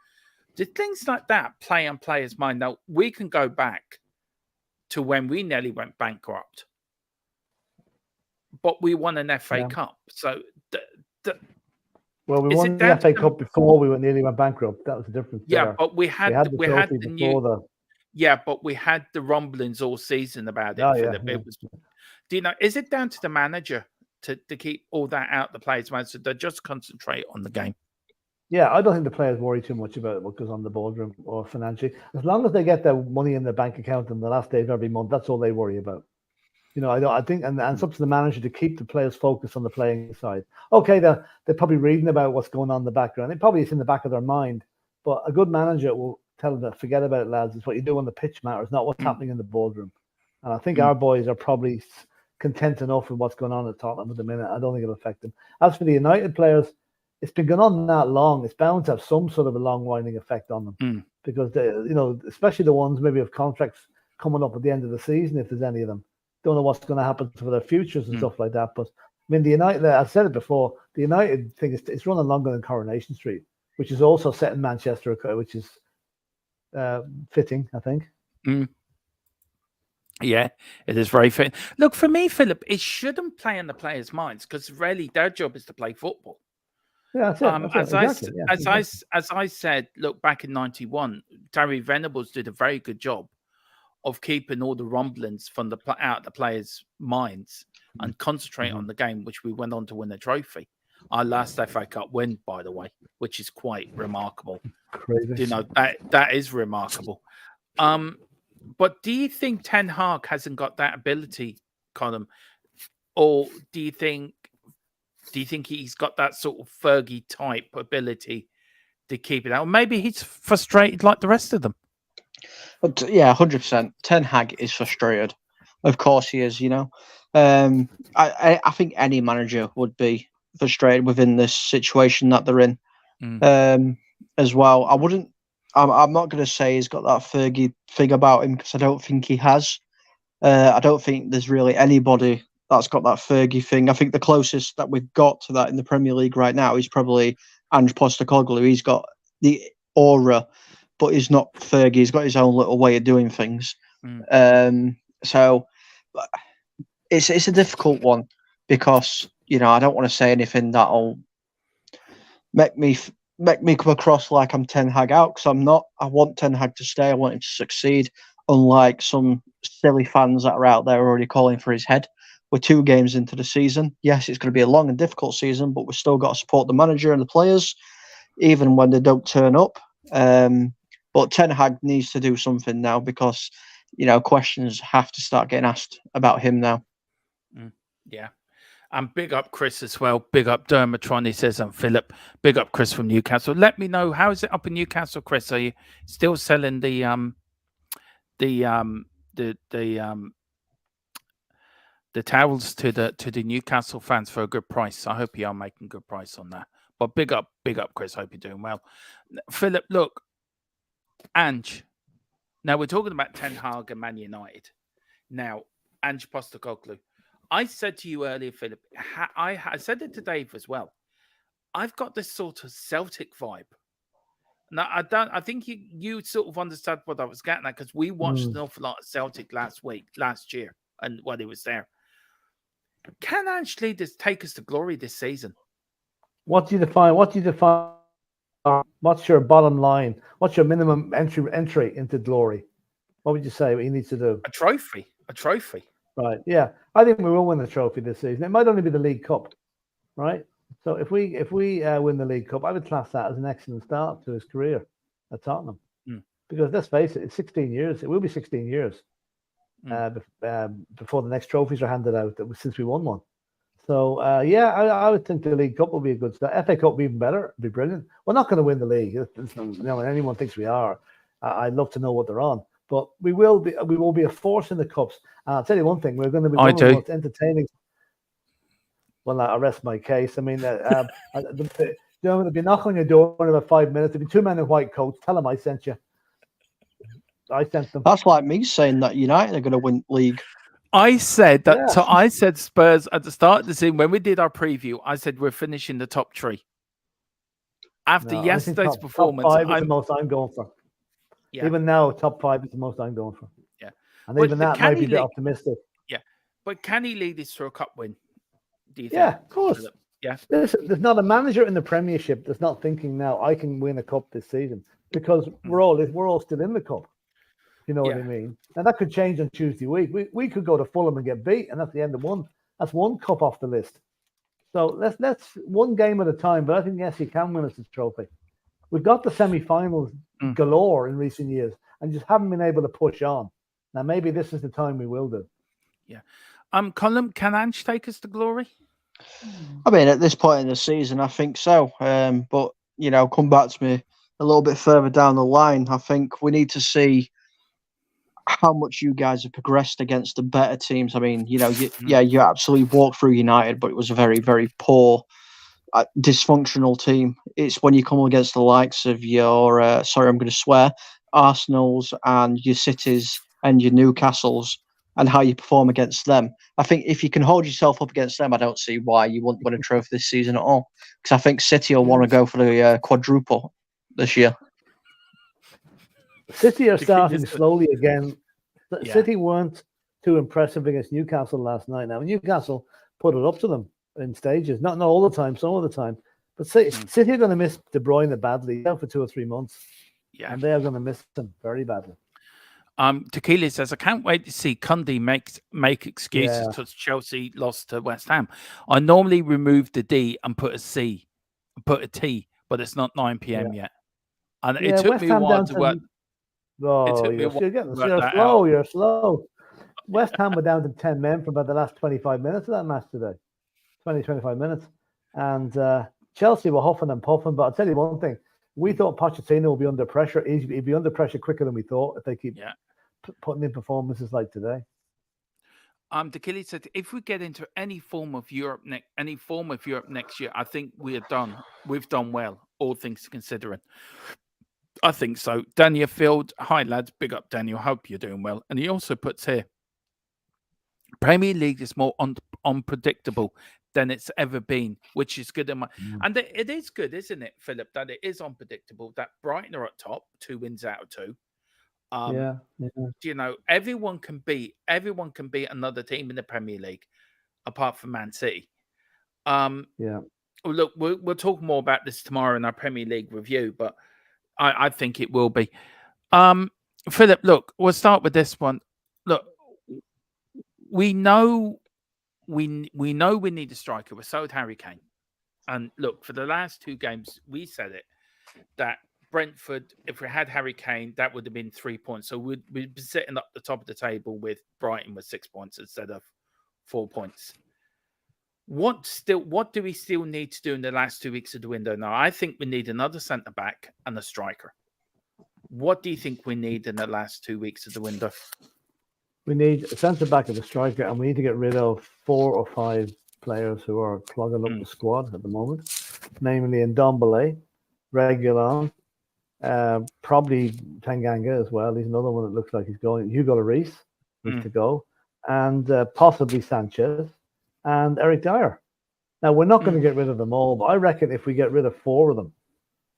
Speaker 1: Did things like that play on players' mind? Now, we can go back to when we nearly went bankrupt, but we won an FA Cup. So
Speaker 2: Well, we
Speaker 1: Is
Speaker 2: won
Speaker 1: it
Speaker 2: the
Speaker 1: down to
Speaker 2: FA
Speaker 1: the,
Speaker 2: Cup before we nearly went bankrupt. That was the difference
Speaker 1: yeah,
Speaker 2: there.
Speaker 1: but we
Speaker 2: We
Speaker 1: had
Speaker 2: had the
Speaker 1: we had
Speaker 2: trophy
Speaker 1: the
Speaker 2: before the.
Speaker 1: but we had the rumblings all season about it,
Speaker 2: Oh, yeah,
Speaker 1: Philip.
Speaker 2: yeah.
Speaker 1: It was, do you know, is it down to the manager to keep all that out the players' minds so they just concentrate on the game?
Speaker 2: Yeah, I don't think the players worry too much about what goes on in the boardroom or financially. As long as they get their money in their bank account on the last day of every month, that's all they worry about. You know, I think, and it's up to the manager to keep the players focused on the playing side. Okay, they're probably reading about what's going on in the background. It probably is in the back of their mind, but a good manager will tell them to forget about it, lads. It's what you do on the pitch matters, not what's happening in the boardroom. And I think our boys are probably content enough with what's going on at Tottenham at the minute. I don't think it'll affect them. As for the United players, it's been going on that long. It's bound to have some sort of a long winding effect on them because they, you know, especially the ones maybe with contracts coming up at the end of the season, if there's any of them. Don't know what's going to happen for their futures and stuff like that. But I mean, the United, I said it before, the United thing is it's running longer than Coronation Street, which is also set in Manchester, which is fitting, I think.
Speaker 1: Yeah, it is very fit. Look, for me, Philip, it shouldn't play in the players' minds because really their job is to play football.
Speaker 2: Yeah, that's it. That's exactly.
Speaker 1: As I said, look, back in '91, Terry Venables did a very good job of keeping all the rumblings from out the players' minds and concentrate on the game, which we went on to win the trophy. Our last FA Cup win, by the way, which is quite remarkable.
Speaker 2: Crazy.
Speaker 1: You know, that is remarkable. But do you think Ten Hag hasn't got that ability, Colin, or do you think he's got that sort of Fergie type ability to keep it out? Or maybe he's frustrated like the rest of them.
Speaker 3: But yeah, 100%. Ten Hag is frustrated. Of course he is. You know, I think any manager would be frustrated within this situation that they're in. As well, I'm not going to say he's got that Fergie thing about him because I don't think he has. I don't think there's really anybody that's got that Fergie thing. I think the closest that we've got to that in the Premier League right now is probably Ange Postecoglou. He's got the aura, but he's not Fergie. He's got his own little way of doing things. So it's a difficult one because, you know, I don't want to say anything that'll make me come across like I'm Ten Hag out, because I'm not. I want Ten Hag to stay. I want him to succeed, unlike some silly fans that are out there already calling for his head. We're 2 games into the season. Yes, it's going to be a long and difficult season, but we've still got to support the manager and the players, even when they don't turn up. But Ten Hag needs to do something now because, you know, questions have to start getting asked about him now.
Speaker 1: Yeah. And big up Chris as well. Big up Dermatron, he says, and Philip. Big up Chris from Newcastle. Let me know, how is it up in Newcastle, Chris? Are you still selling the towels to the Newcastle fans for a good price? I hope you are making good price on that. But big up, Chris. Hope you're doing well. Philip, look, Ange. Now we're talking about Ten Hag and Man United. Now, Ange Postecoglou. I said to you earlier, Philip, I said it to Dave as well. I've got this sort of Celtic vibe. Now, I think you sort of understand what I was getting at, because we watched an awful lot of Celtic last year, and when he was there. Can Ange leaders take us to glory this season?
Speaker 2: What do you define? What's your bottom line? What's your minimum entry into glory? What would you say he needs to do?
Speaker 1: A trophy.
Speaker 2: Right. Yeah. I think we will win the trophy this season. It might only be the League Cup, right? So if we win the League Cup, I would class that as an excellent start to his career at Tottenham. Because let's face it, it's 16 years. It will be 16 years before the next trophies are handed out since we won one. So I would think the League Cup will be a good start. FA Cup will be even better. It'll be brilliant. We're not going to win the league. You know, when anyone thinks we are, I'd love to know what they're on. But we will be a force in the cups. And I'll tell you one thing: we're going to be one of the most entertaining. Well, I rest my case. I mean, they'll be knocking on your door in about 5 minutes. There'll be 2 men in white coats. Tell them I sent you. I sent them.
Speaker 3: That's like me saying that United are going to win league.
Speaker 1: I said that. Yeah. So I said Spurs at the start of the season when we did our preview. I said we're finishing the top 3. After yesterday's performance,
Speaker 2: top 5 is the most I'm going for. Yeah. Even now, top 5 is the most I'm going for.
Speaker 1: Yeah,
Speaker 2: and even that might be a bit optimistic.
Speaker 1: Yeah, but can he lead us to a cup win? Do you think?
Speaker 2: Yeah, of course.
Speaker 1: Yeah.
Speaker 2: Listen, there's not a manager in the Premiership that's not thinking now I can win a cup this season because we're all still in the cup. You know what I mean? And that could change on Tuesday week. We could go to Fulham and get beat, and that's the end of one. That's one cup off the list. So let's one game at a time. But I think yes, he can win us the trophy. We've got the semi-finals galore in recent years, and just haven't been able to push on. Now maybe this is the time we will do.
Speaker 1: Yeah. Colin, can Ange take us to glory?
Speaker 3: I mean, at this point in the season, I think so. But come back to me a little bit further down the line. I think we need to see how much you guys have progressed against the better teams. I mean, you absolutely walked through United, but it was a very, very poor, dysfunctional team. It's when you come against the likes of your, sorry, I'm going to swear, Arsenals and your Cities and your Newcastles, and how you perform against them. I think if you can hold yourself up against them, I don't see why you wouldn't win a trophy this season at all. Because I think City will want to go for the quadruple this year.
Speaker 2: City are starting slowly again. Yeah. City weren't too impressive against Newcastle last night. Now, Newcastle put it up to them in stages. Not all the time, some of the time. But City are going to miss De Bruyne badly for 2 or 3 months. Yeah. And they are going to miss them very badly.
Speaker 1: Tequila says, I can't wait to see Cundy make excuses because Chelsea lost to West Ham. I normally remove the D and put a T, but it's not 9 p.m. yet. And it took
Speaker 2: West
Speaker 1: me a while to work.
Speaker 2: Oh, you're slow. West Ham were down to 10 men for about the last 25 minutes of that match today. 25 minutes. And Chelsea were huffing and puffing. But I'll tell you one thing. We thought Pochettino would be under pressure. He'd be under pressure quicker than we thought if they keep putting in performances like today.
Speaker 1: Tequila said, if we get into any form of Europe next year, I think we've done well, all things considering. I think so. Daniel Field, hi lads, big up Daniel. Hope you're doing well. And he also puts here, Premier League is more unpredictable than it's ever been, which is good. And it is good, isn't it, Philip, that it is unpredictable, that Brighton are at top, 2 wins out of 2. Everyone can beat another team in the Premier League, apart from Man City. Look, we'll talk more about this tomorrow in our Premier League review, but I think it will be. Philip, look, we'll start with this one. Look, we know we need a striker. We're sold Harry Kane. And look, for the last 2 games, we said it, that Brentford, if we had Harry Kane, that would have been 3 points. So we'd be sitting up the top of the table with Brighton with 6 points instead of 4 points. What do we still need to do in the last 2 weeks of the window now? I think we need another centre-back and a striker. What do you think we need in the last 2 weeks of the window?
Speaker 2: We need a centre-back and a striker, and we need to get rid of 4 or 5 players who are clogging up the squad at the moment, namely Ndombele, Reguilon, probably Tanganga as well. He's another one that looks like he's going. Hugo Lloris needs to go, and possibly Sanchez and Eric Dyer. Now, we're not going to get rid of them all, but I reckon if we get rid of 4 of them,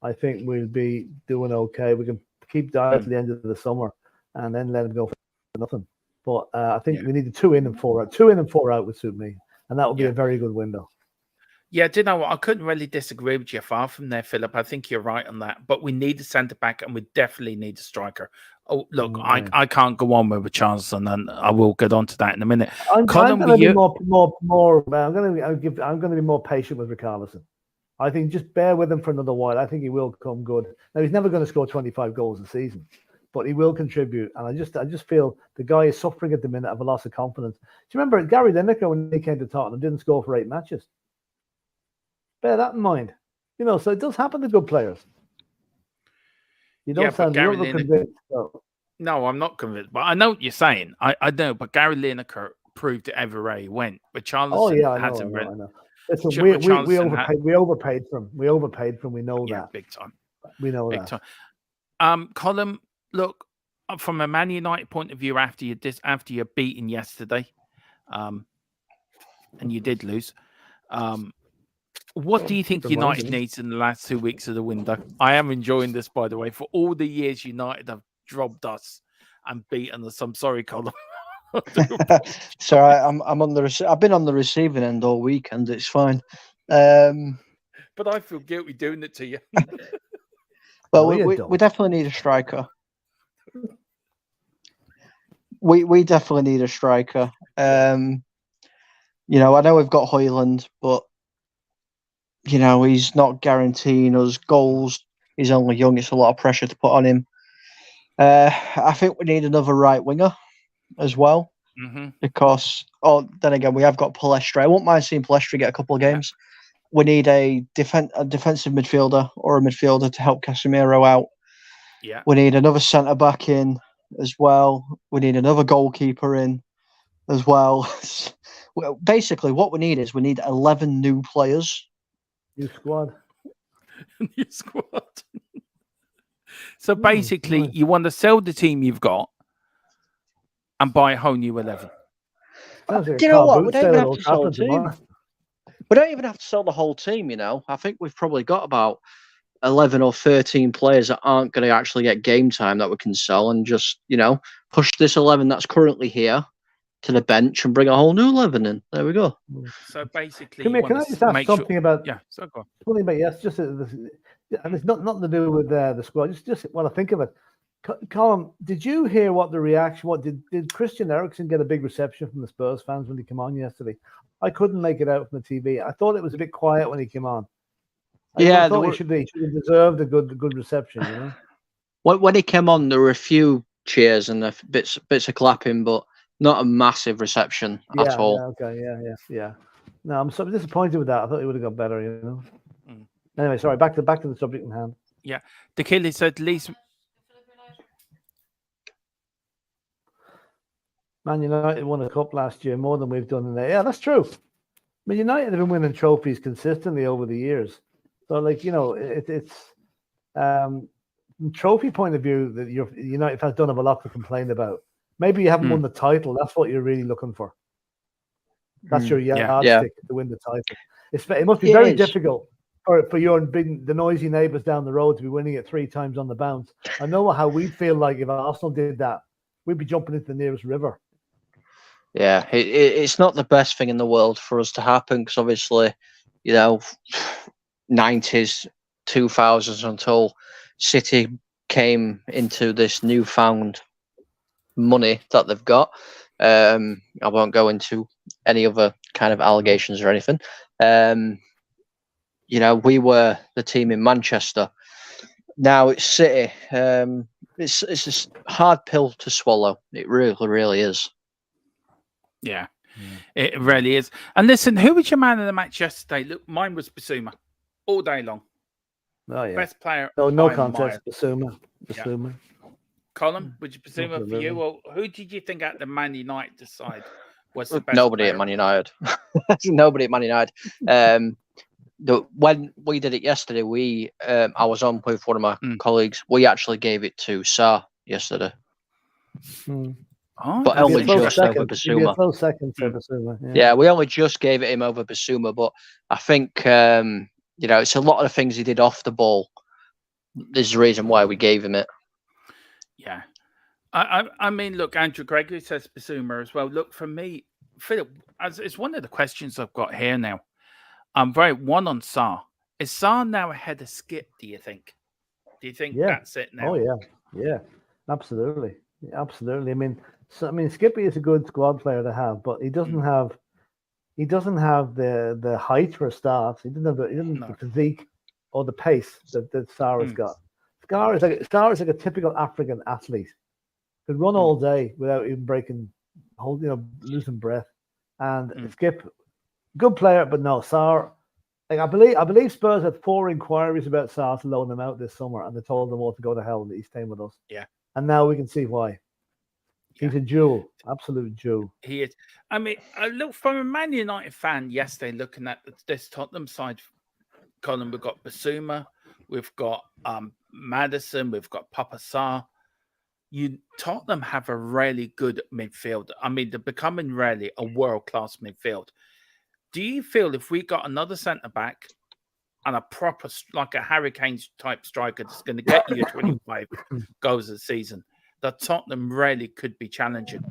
Speaker 2: I think we'll be doing okay. We can keep Dyer to the end of the summer and then let him go for nothing. But I think we need 2 in and 4 out. 2 in and 4 out would suit me, and that would be a very good window.
Speaker 1: Yeah, do you know what? I couldn't really disagree with you far from there, Philip. I think you're right on that. But we need a centre-back and we definitely need a striker. Oh, look, I can't go on with Richarlison, and I will get on to that in a minute.
Speaker 2: I'm going to be more. I'm going to be more patient with Richarlison. I think just bear with him for another while. I think he will come good. Now, he's never going to score 25 goals a season, but he will contribute. And I just feel the guy is suffering at the minute of a loss of confidence. Do you remember Gary Lineker when he came to Tottenham didn't score for 8 matches? Bear that in mind. So it does happen to good players. You don't sound convinced.
Speaker 1: No, I'm not convinced. But I know what you're saying. I know, but Gary Lineker proved it everywhere he went. But Richarlison hasn't.
Speaker 2: I know. Listen, we overpaid for him. We overpaid for him. We know that.
Speaker 1: Big time.
Speaker 2: We know
Speaker 1: big time. Colin, look, from a Man United point of view, after you're beaten yesterday, and you did lose, what do you think United needs in the last 2 weeks of the window? I am enjoying this, by the way. For all the years United have dropped us and beaten us, I'm sorry, Colin.
Speaker 3: Sorry, I'm on the. I've been on the receiving end all weekend. It's fine.
Speaker 1: But I feel guilty doing it to you.
Speaker 3: Well,
Speaker 2: No, you
Speaker 3: we
Speaker 2: don't.
Speaker 3: definitely need a striker. We definitely need a striker. You know, I know we've got Højlund, but you know, he's not guaranteeing us goals. He's only young. It's a lot of pressure to put on him. I think we need another right winger as well. Because, then again, we have got Palestra. I won't mind seeing Palestra get a couple of games. We need a defensive midfielder or a midfielder to help Casemiro out.
Speaker 1: Yeah.
Speaker 3: We need another centre back in as well. We need another goalkeeper in as well. Well, basically, what we need is 11 new players.
Speaker 2: New squad.
Speaker 1: New squad. So basically, you want to sell the team you've got and buy a whole new 11.
Speaker 3: Do you know what? We don't even have to sell the team. We don't even have to sell the whole team, you know. I think we've probably got about 11 or 13 players that aren't going to actually get game time that we can sell and just, you know, push this 11 that's currently here to the bench and bring a whole new 11 in. There we go.
Speaker 1: So basically,
Speaker 2: can I just ask something about?
Speaker 1: Yeah, so go on.
Speaker 2: Something about just and it's nothing to do with the squad. Just when I think of it, Colin, did you hear what the reaction? What did Christian Eriksen get a big reception from the Spurs fans when he came on yesterday? I couldn't make it out from the TV. I thought it was a bit quiet when he came on. I thought he should have deserved a good reception. You know,
Speaker 3: when he came on, there were a few cheers and a bits of clapping, but not a massive reception at all.
Speaker 2: Yeah, okay, yeah. No, I'm so disappointed with that. I thought he would have got better. You know. Anyway, sorry. Back to the subject in hand.
Speaker 1: Yeah, the killer said at least.
Speaker 2: Man United won a cup last year more than we've done in there. Yeah, that's true. I mean, United have been winning trophies consistently over the years. So, like, you know, it's from trophy point of view that United fans don't have a lot to complain about. Maybe you haven't won the title. That's what you're really looking for. That's your yardstick to win the title. It must be very difficult for you and the noisy neighbours down the road to be winning it 3 times on the bounce. I know how we'd feel like if Arsenal did that. We'd be jumping into the nearest river.
Speaker 3: Yeah, it's not the best thing in the world for us to happen because obviously, you know, 90s, 2000s until City came into this newfound money that they've got. I won't go into any other kind of allegations or anything. You know, we were the team in Manchester. Now it's City. It's a hard pill to swallow. It really, really is.
Speaker 1: Yeah, it really is. And listen, who was your man of the match yesterday? Look, mine was Basuma all day long.
Speaker 2: Oh yeah,
Speaker 1: best player.
Speaker 2: No contest. Basuma. Yeah.
Speaker 1: Colin, would you Basuma for you, or who did you think at the Man United side was the best?
Speaker 3: Nobody at Man United. Nobody at Man United. When we did it yesterday, I was on with one of my colleagues. We actually gave it to Sarr yesterday. But only just over Basuma.
Speaker 2: Close second for Basuma.
Speaker 3: Yeah, we only just gave it him over Basuma, but I think you know, it's a lot of the things he did off the ball. There's the reason why we gave him it.
Speaker 1: Yeah, I mean, look, Andrew Gregory says Basuma as well. Look, for me, Philip, it's one of the questions I've got here now. I'm one on Sarr. Is Sarr now ahead of Skip? Do you think? That's it now?
Speaker 2: Oh yeah, absolutely. I mean, Skippy is a good squad player to have, but he doesn't have the height for a start. He doesn't have the physique or the pace that Sarr has got. Sarr is like a typical African athlete. Could run all day without even losing breath. And Skip, good player, but no, Sarr. Like I believe Spurs had 4 inquiries about Sarr to loan him out this summer, and they told them all to go to hell that he's staying with us.
Speaker 1: Yeah. And
Speaker 2: now we can see why. He's a jewel, absolute jewel.
Speaker 1: He is. I mean, look, from a Man United fan yesterday, looking at this Tottenham side, Colin, we've got Basuma, we've got Maddison, we've got Papa Sarr. Tottenham have a really good midfield. I mean, they're becoming really a world-class midfield. Do you feel if we got another centre-back and a proper, like a Harry Kane type striker that's going to get you 25 goals a season, that Tottenham really could be challenging?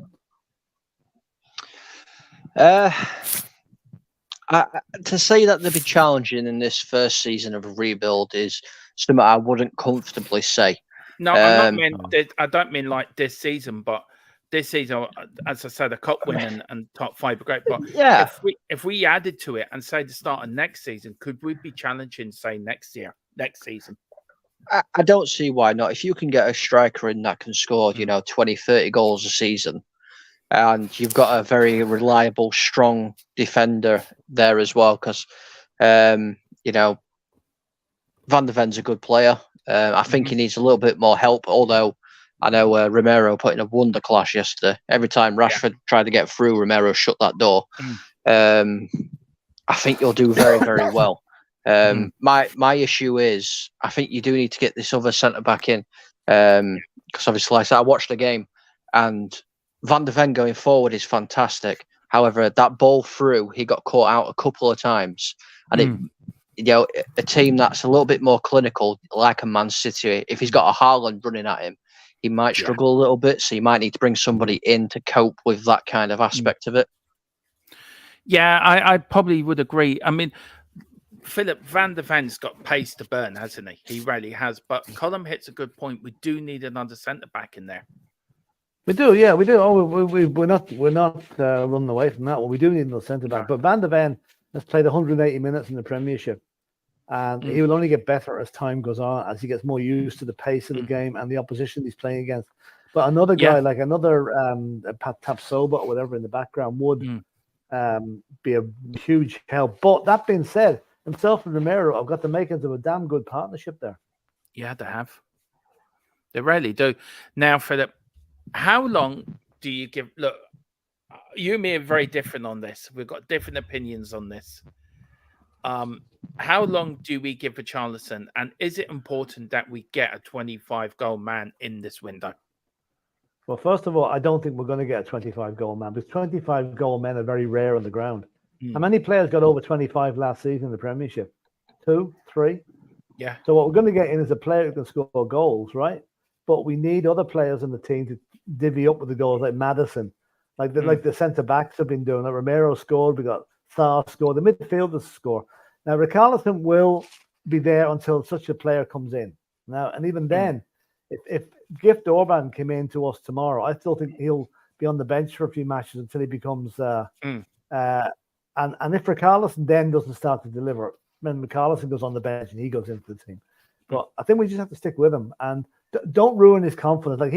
Speaker 3: I To say that they'll be challenging in this first season of a rebuild is something I wouldn't comfortably say.
Speaker 1: No, I'm not mean. I don't mean like this season, but this season, as I said, a cup win and top 5 are great. But
Speaker 3: Yeah,
Speaker 1: if we added to it and say the start of next season, could we be challenging, say, next season?
Speaker 3: I don't see why not. If you can get a striker in that can score, 20, 30 goals a season, and you've got a very reliable, strong defender there as well, because, Van der Ven's a good player. I think he needs a little bit more help, although I know Romero put in a wonder class yesterday. Every time Rashford tried to get through, Romero shut that door. I think you'll do very, very well. My issue is I think you do need to get this other centre-back in, because obviously, like I said, I watched the game, and Van der Ven going forward is fantastic. However, that ball through, he got caught out a couple of times, and a team that's a little bit more clinical, like a Man City, if he's got a Haaland running at him, he might struggle a little bit. So you might need to bring somebody in to cope with that kind of aspect of it.
Speaker 1: Yeah, I probably would agree. I mean, Philip, Van der Ven's got pace to burn, hasn't he? He really has. But Colin hits a good point. We do need another centre back in there.
Speaker 2: We do, yeah, we do. Oh, we're not running away from that one. We do need another centre back. But Van der Ven has played 180 minutes in the Premiership, and he will only get better as time goes on, as he gets more used to the pace of the game and the opposition he's playing against. But another guy like another Thfc or whatever in the background would be a huge help. But that being said, himself and Romero have got the makings of a damn good partnership there.
Speaker 1: Yeah, they have. They really do. Now, Philip, how long do you give? Look, you and me are very different on this. We've got different opinions on this. How long do we give for Richarlison? And is it important that we get a 25-goal man in this window?
Speaker 2: Well, first of all, I don't think we're going to get a 25-goal man, because 25-goal men are very rare on the ground. How many players got over 25 last season in the Premiership? 2, 3?
Speaker 1: Yeah.
Speaker 2: So what we're going to get in is a player who can score goals, right? But we need other players in the team to divvy up with the goals, like Maddison, like the centre backs have been doing. Like Romero scored, we got Thar scored, the midfielders score. Now Richarlison will be there until such a player comes in. Now, and even then, if Gift Orban came in to us tomorrow, I still think he'll be on the bench for a few matches until he becomes. And if Richarlison then doesn't start to deliver, then Richarlison goes on the bench and he goes into the team. But I think we just have to stick with him and don't ruin his confidence. Like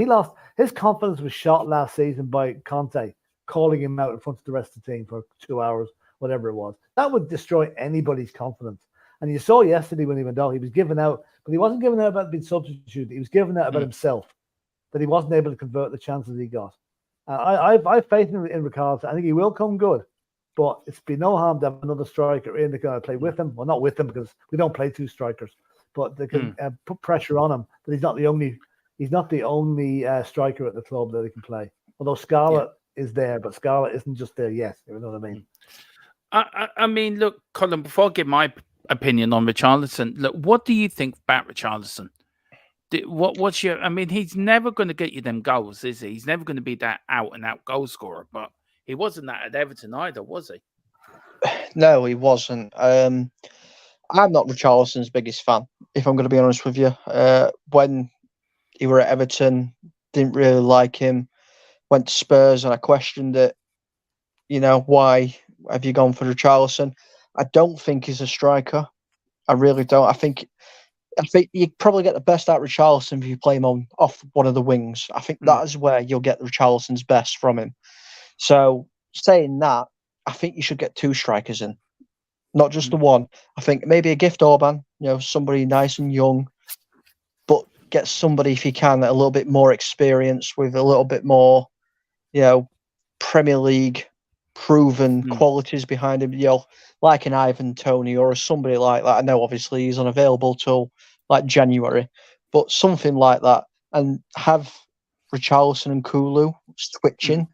Speaker 2: his confidence was shot last season by Conte calling him out in front of the rest of the team for 2 hours, whatever it was. That would destroy anybody's confidence. And you saw yesterday when he went out, he was given out, but he wasn't given out about being substituted. He was given out about himself, that he wasn't able to convert the chances he got. I've faith in Richarlison. I think he will come good. But it's been no harm to have another striker in to kind of play with him. Well, not with him, because we don't play 2 strikers. But they can put pressure on him that he's not the only striker at the club that he can play. Although Scarlett is there, but Scarlett isn't just there yet. You know what I mean?
Speaker 1: I mean, look, Colin, before I give my opinion on Richarlison, look, what do you think about Richarlison? What's your? I mean, he's never going to get you them goals, is he? He's never going to be that out-and-out goal scorer, but he wasn't that at Everton either, was he?
Speaker 3: No, he wasn't. I'm not Richarlison's biggest fan, if I'm going to be honest with you. When he were at Everton, didn't really like him. Went to Spurs and I questioned it. Why have you gone for Richarlison? I don't think he's a striker. I really don't. I think you probably get the best out of Richarlison if you play him off one of the wings. I think that is where you'll get Richarlison's best from him. So saying that, I think you should get 2 strikers in. Not just the one. I think maybe a Gift Orban, somebody nice and young, but get somebody, if you can, a little bit more experience with a little bit more, Premier League proven qualities behind him, like an Ivan Toney or somebody like that. I know obviously he's unavailable till like January, but something like that, and have Richarlison and Kulu switching.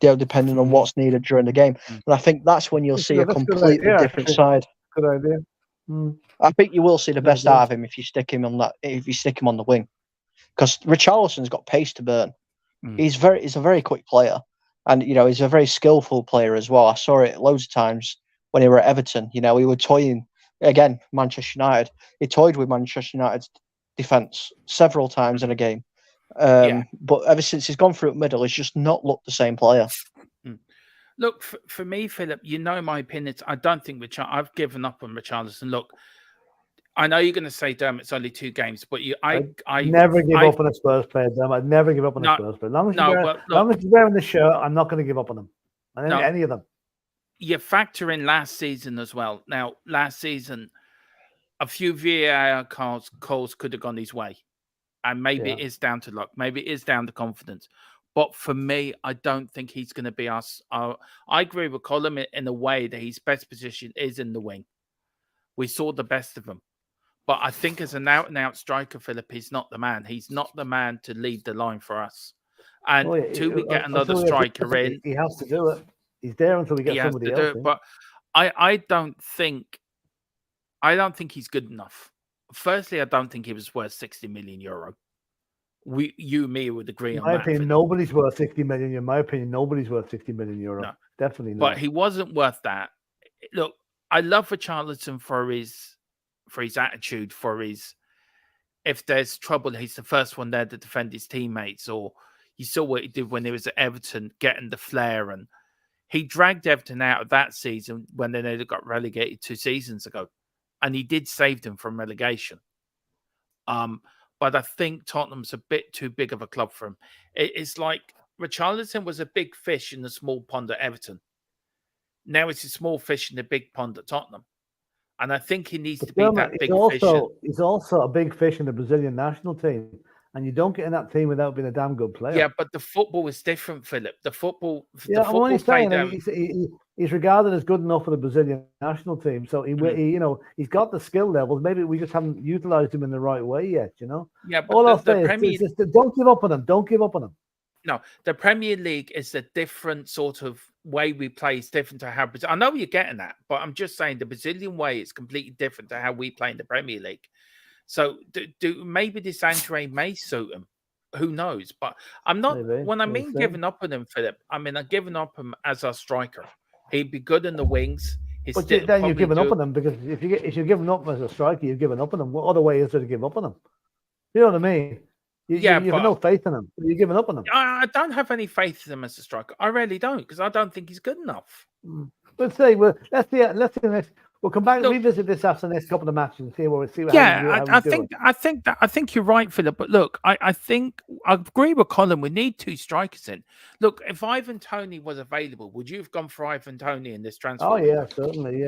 Speaker 3: Depending on what's needed during the game. And I think that's when you'll see a completely different side. Good idea. I think you will see the best out of him if you stick him on the wing. Because Richarlison's got pace to burn. He's a very quick player. And he's a very skillful player as well. I saw it loads of times when he were at Everton. You know, he was toying again. Manchester United. He toyed with Manchester United's defence several times in a game. But ever since he's gone through middle, he's just not looked the same player.
Speaker 1: Look, for me, Philip, you know my opinions. I don't think I've given up on Richarlison. Look, I know you're going to say, Dermot, it's only 2 games, but I
Speaker 2: never give up on a Spurs player, Dermot. I'd never give up on a Spurs player. As long as you're wearing the shirt, I'm not going to give up on them. Any of them.
Speaker 1: You factor in last season as well. Now, last season, a few VAR calls could have gone his way. And maybe it is down to luck. Maybe it is down to confidence. But for me, I don't think he's going to be us. I agree with Colin in a way that his best position is in the wing. We saw the best of him. But I think as an out-and-out striker, Philip, he's not the man. He's not the man to lead the line for us. And until we get another striker in...
Speaker 2: He has to do it. He's there until we get somebody else in.
Speaker 1: But I don't think he's good enough. Firstly, I don't think he was worth 60 million euro. You and me would agree on that.
Speaker 2: In my opinion, nobody's worth 60 million. In my opinion, nobody's worth 60 million euro. No. Definitely not.
Speaker 1: But he wasn't worth that. Look, I love Richarlison for his attitude, if there's trouble, he's the first one there to defend his teammates. Or you saw what he did when he was at Everton, getting the flair, and he dragged Everton out of that season when they nearly got relegated 2 seasons ago, and he did save them from relegation. But I think Tottenham's a bit too big of a club for him. It's like Richarlison was a big fish in the small pond at Everton. Now it's a small fish in the big pond at Tottenham. And I think he needs to be that big fish.
Speaker 2: He's also a big fish in the Brazilian national team. And you don't get in that team without being a damn good player.
Speaker 1: Yeah, but the football is different, Philip. The football
Speaker 2: he's regarded as good enough for the Brazilian national team. So he's got the skill levels. Maybe we just haven't utilized him in the right way yet, you know?
Speaker 1: Yeah, but don't
Speaker 2: give up on him. Don't give up on him.
Speaker 1: No, the Premier League is a different sort of way we play. It's different to how I know you're getting that, but I'm just saying the Brazilian way is completely different to how we play in the Premier League. So maybe this Andre may suit him. Who knows? But I'm not. Maybe. When I mean giving up on him, Philip, I mean I'm giving up on him as our striker. He'd be good in the wings.
Speaker 2: But then you're giving up on him because if you're giving up as a striker, you're giving up on him. What other way is there to give up on him? You know what I mean? You have no faith in him. You're giving up on him.
Speaker 1: I don't have any faith in him as a striker. I really don't, because I don't think he's good enough.
Speaker 2: Let's see the next. We'll come back and revisit this after the next couple of matches and see what we see.
Speaker 1: I think you're right, Philip. But look, I think I agree with Colin. We need 2 strikers in. Look, if Ivan Toney was available, would you have gone for Ivan Toney in this transfer?
Speaker 2: Oh yeah, certainly.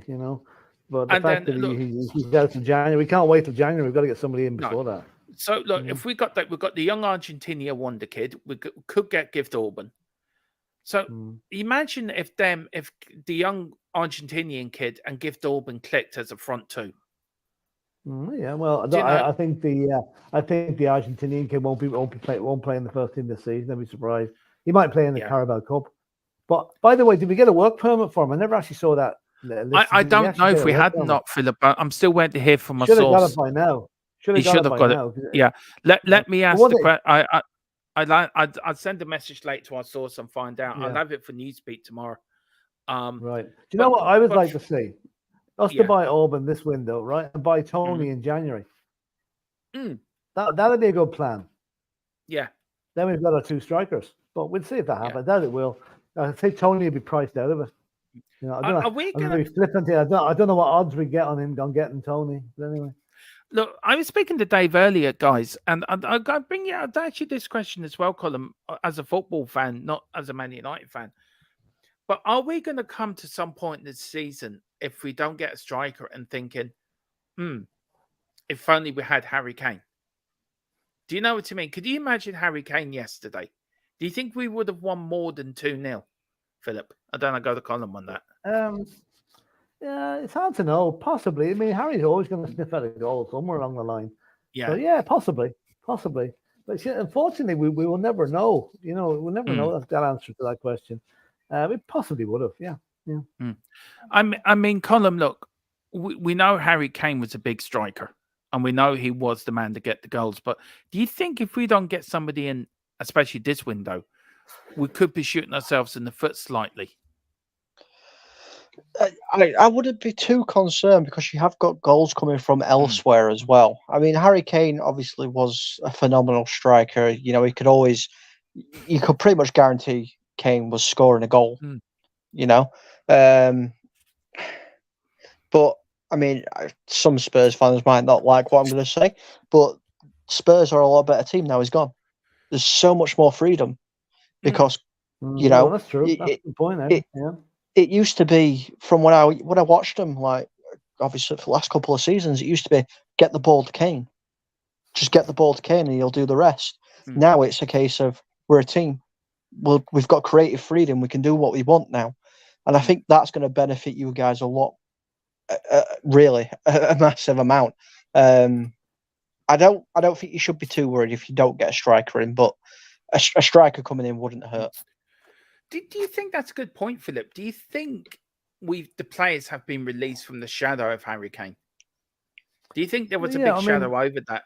Speaker 2: You know, but the fact that he's out till January, we can't wait till January. We've got to get somebody in before that.
Speaker 1: So look, if we got that, we've got the young Argentina wonder kid. We could get Gift Orban. So imagine if the young Argentinian kid and Gift Orban clicked as a front 2.
Speaker 2: Yeah, well, I think the Argentinian kid won't play in the first team this season. I'd be surprised. He might play in the Carabao Cup. But by the way, did we get a work permit for him? I never actually saw that.
Speaker 1: I don't know if we had not, Philip. I'm still waiting to hear from my source.
Speaker 2: Should have got it by now.
Speaker 1: He should have got it. Yeah. Let me ask the question. I'd send a message late to our source and find out. I'll have it for Newsbeat tomorrow.
Speaker 2: Right. Do you know what I would like to see? Us to buy Orban this window, right? And buy Toney in January. That'd be a good plan.
Speaker 1: Yeah.
Speaker 2: Then we've got our 2 strikers. But we'll see if that happens. I doubt it will. I think Toney will be priced out of it. You know, I don't know. I'm going to be flippant here. I don't know what odds we get on him on getting Toney. But anyway.
Speaker 1: Look, I was speaking to Dave earlier, guys, and I got to bring you out actually this question as well, Colin, as a football fan, not as a Man United fan. But are we going to come to some point this season if we don't get a striker and thinking, if only we had Harry Kane? Do you know what I mean? Could you imagine Harry Kane yesterday? Do you think we would have won more than 2-0, Philip? I don't know, go to Colin on that.
Speaker 2: Yeah, it's hard to know. Possibly. I mean, Harry's always going to sniff at a goal somewhere along the line.
Speaker 1: Yeah.
Speaker 2: So, yeah, possibly. But unfortunately, we will never know. You know, we'll never know that answer to that question. We possibly would have. Yeah.
Speaker 1: I mean, Colin, look, we know Harry Kane was a big striker, and we know he was the man to get the goals. But do you think if we don't get somebody in, especially this window, we could be shooting ourselves in the foot slightly?
Speaker 3: I wouldn't be too concerned because you have got goals coming from elsewhere as well. I mean, Harry Kane obviously was a phenomenal striker. You know, you could pretty much guarantee Kane was scoring a goal. You know, but I mean, some Spurs fans might not like what I'm going to say, but Spurs are a lot better team now. He's gone. There's so much more freedom because you know
Speaker 2: that's true. That's the point.
Speaker 3: It used to be from when I watched them, like obviously for the last couple of seasons, it used to be get the ball to Kane, just get the ball to Kane and he'll do the rest. Now it's a case of we're a team. We've got creative freedom. We can do what we want now, and I think that's going to benefit you guys a lot. Really, a massive amount. I don't think you should be too worried if you don't get a striker in, but a striker coming in wouldn't hurt.
Speaker 1: Do you think that's a good point, Philip? Do you think the players have been released from the shadow of Harry Kane? Do you think there was a big shadow over that?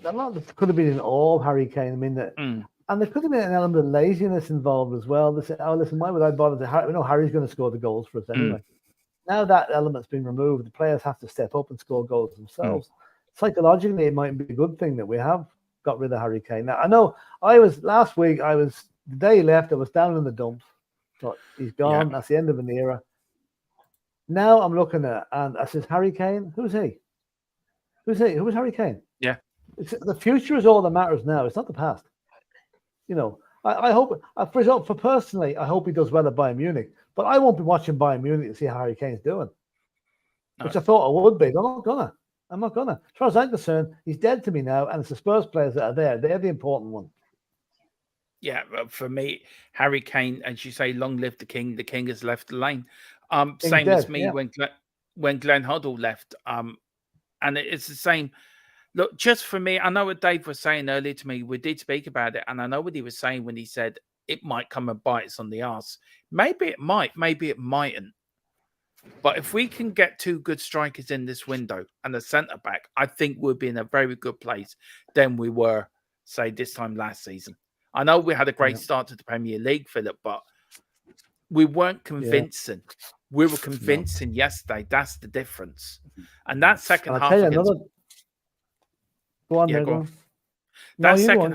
Speaker 2: A lot could have been in awe of Harry Kane. I mean, and there could have been an element of laziness involved as well. They said, "Oh, listen, why would I bother to? We know Harry's going to score the goals for us anyway." Now that element's been removed, the players have to step up and score goals themselves. Psychologically, it might be a good thing that we have got rid of Harry Kane. Now, I know last week, the day he left, I was down in the dumps. Thought, he's gone. Yeah. That's the end of an era. Now I'm looking at and I says, Harry Kane? Who's he? Who's he? Who's Harry Kane?
Speaker 1: Yeah.
Speaker 2: The future is all that matters now. It's not the past. You know, I hope, for personally, I hope he does well at Bayern Munich. But I won't be watching Bayern Munich to see how Harry Kane's doing. No. Which I thought I would be. I'm not gonna. As far as I'm concerned, he's dead to me now, and it's the Spurs players that are there. They're the important one.
Speaker 1: Yeah, for me, Harry Kane, as you say, long live the king. The king has left the lane. Same as me when Glenn Hoddle left. And it's the same. Look, just for me, I know what Dave was saying earlier to me. We did speak about it, and I know what he was saying when he said it might come and bite us on the arse. Maybe it might, maybe it mightn't. But if we can get two good strikers in this window and a centre-back, I think we'll be in a very good place than we were, say, this time last season. I know we had a great start to the Premier League, Philip, but we weren't convincing. Yeah. We were convincing yesterday. That's the difference. And that second half against...
Speaker 2: Go on.
Speaker 1: That second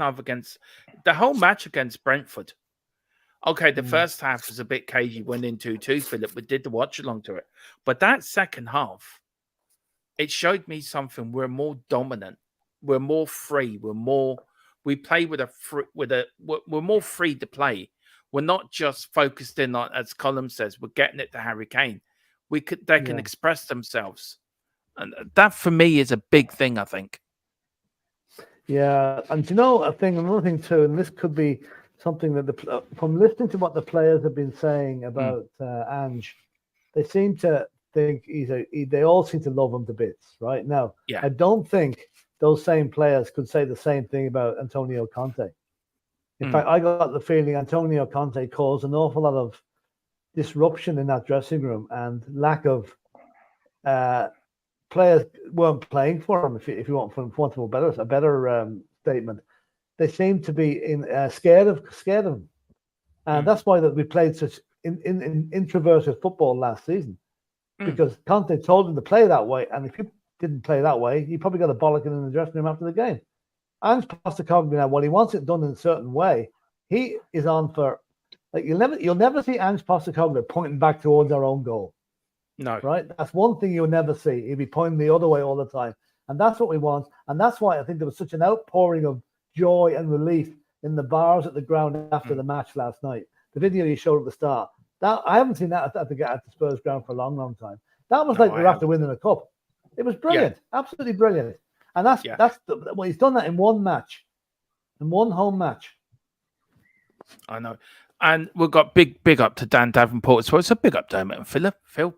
Speaker 1: half against... The whole match against Brentford... Okay, the first half was a bit cagey, went in 2-2, Philip. We did the watch along to it. But that second half, it showed me something. We're more dominant. We're more free. We play we're more free to play. We're not just focused in on, as Colin says, we're getting it to Harry Kane. They can express themselves. And that for me is a big thing, I think.
Speaker 2: Yeah. And another thing too, and this could be something that from listening to what the players have been saying about Ange, they seem to think they all seem to love him to bits right now.
Speaker 1: Yeah.
Speaker 2: I don't think those same players could say the same thing about Antonio Conte. In fact, I got the feeling Antonio Conte caused an awful lot of disruption in that dressing room and lack of players weren't playing for him. If you want a better statement. They seem to be scared of him, and that's why we played such introverted football last season, because Conte told him to play that way, and if you didn't play that way, you probably got a bollocking in the dressing room after the game. Ange Postecoglou now, when he wants it done in a certain way, he is on for you'll never see Ange Postecoglou pointing back towards our own goal.
Speaker 1: No,
Speaker 2: right? That's one thing you'll never see. He'll be pointing the other way all the time, and that's what we want, and that's why I think there was such an outpouring of joy and relief in the bars at the ground after the match last night. The video you showed at the start, that I haven't seen that at the Spurs ground for a long time. That was like we're after winning a cup. It was brilliant, absolutely brilliant. And that's he's done that in one match, in one home match.
Speaker 1: I know. And we've got big up to Dan Davenport as well. So big up, Dan and Phil,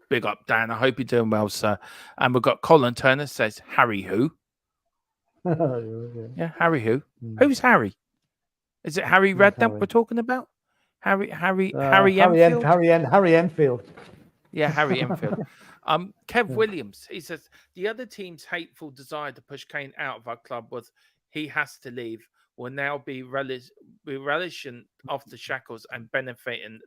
Speaker 1: big up, Dan. I hope you're doing well, sir. And we've got Colin Turner says, Harry who? Yeah, Harry who? Who's Harry? Is it Harry Redknapp we're talking about? Harry Enfield?
Speaker 2: Harry Enfield.
Speaker 1: Yeah, Harry Enfield. Kev Williams, he says, the other team's hateful desire to push Kane out of our club was he has to leave will now be relishing off the shackles and benefiting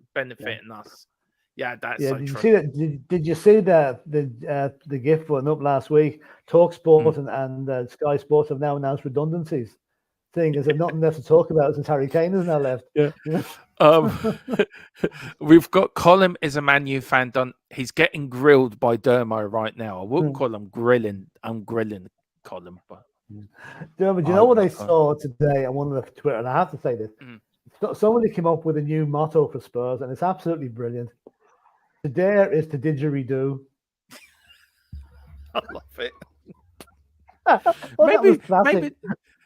Speaker 1: us. Yeah, that's so
Speaker 2: Did you
Speaker 1: true.
Speaker 2: see that? Did you see the GIF went up last week? Talk Sport and Sky Sports have now announced redundancies, saying there's nothing left to talk about since Harry Kane has now left.
Speaker 1: Yeah. We've got Colin is a Man U fan. He's getting grilled by Dermo right now. I wouldn't call him grilling. I'm grilling Colin, but
Speaker 2: Dermo, do you know what I saw today on one of the Twitter? And I have to say this: somebody came up with a new motto for Spurs, and it's absolutely brilliant. To dare is to didgeridoo.
Speaker 1: I love it.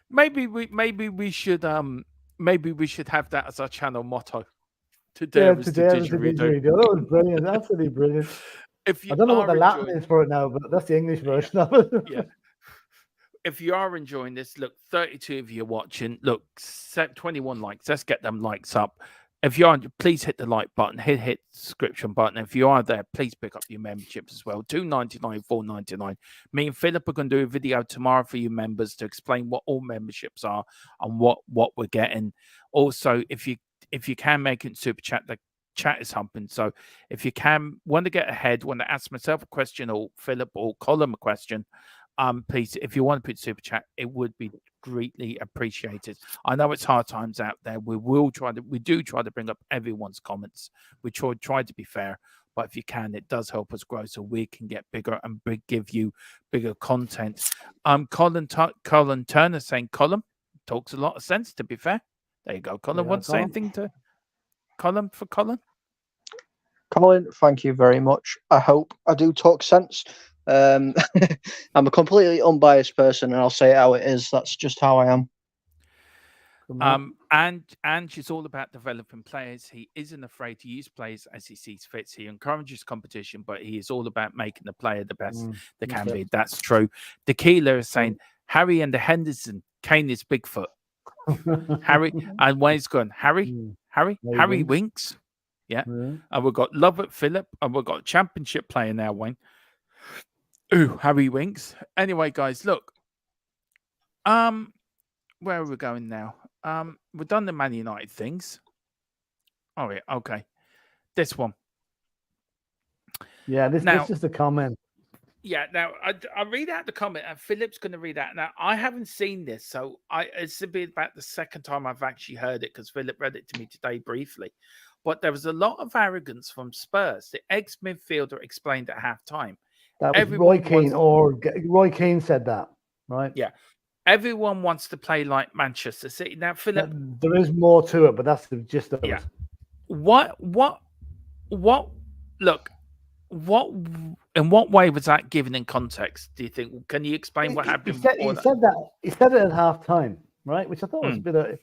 Speaker 1: Maybe we should have that as our channel motto. To dare is to didgeridoo.
Speaker 2: That was brilliant, absolutely brilliant. I don't know what the Latin is for it now, but that's the English version of it.
Speaker 1: Yeah. If you are enjoying this, look, 32 of you are watching. Look, 21 likes. Let's get them likes up. If you are, please hit the like button, hit the subscription button. If you are there, please pick up your memberships as well. $2.99, $4.99. Me and Philip are going to do a video tomorrow for you members to explain what all memberships are and what we're getting. Also, if you can make it super chat, the chat is humping. So if you can want to get ahead, want to ask myself a question or Philip or Colin a question, please, if you want to put super chat, it would be greatly appreciated. I know it's hard times out there. We do try to bring up everyone's comments. We try to be fair, but if you can, it does help us grow so we can get bigger and give you bigger content. Colin Turner saying Colin talks a lot of sense, to be fair. There you go. Colin, want to say anything to Colin for Colin?
Speaker 3: Colin, thank you very much. I hope I do talk sense. I'm a completely unbiased person, and I'll say it how it is. That's just how I am.
Speaker 1: And she's all about developing players. He isn't afraid to use players as he sees fit. He encourages competition, but he is all about making the player the best they can be. That's true. Tequila is saying Harry and the Henderson, Kane is Bigfoot. Harry and Wayne's gone. Harry winks. Yeah. And we've got Love at Philip, and we've got championship player now, Wayne. Ooh, Harry winks. Anyway, guys, look. Where are we going now? We've done the Man United things. Oh yeah, okay. This one.
Speaker 2: Yeah, this is the comment.
Speaker 1: Yeah, now I read out the comment, and Philip's going to read out. Now I haven't seen this, so it's a bit about the second time I've actually heard it because Philip read it to me today briefly. But there was a lot of arrogance from Spurs. The ex-midfielder explained at halftime.
Speaker 2: That was Roy Keane, Roy Keane said that, right?
Speaker 1: Yeah. Everyone wants to play like Manchester City. Now, Philip...
Speaker 2: There is more to it, but that's the gist of it.
Speaker 1: Look, in what way was that given in context, do you think? Can you explain what happened?
Speaker 2: He said it at half-time, right? Which I thought was a bit of...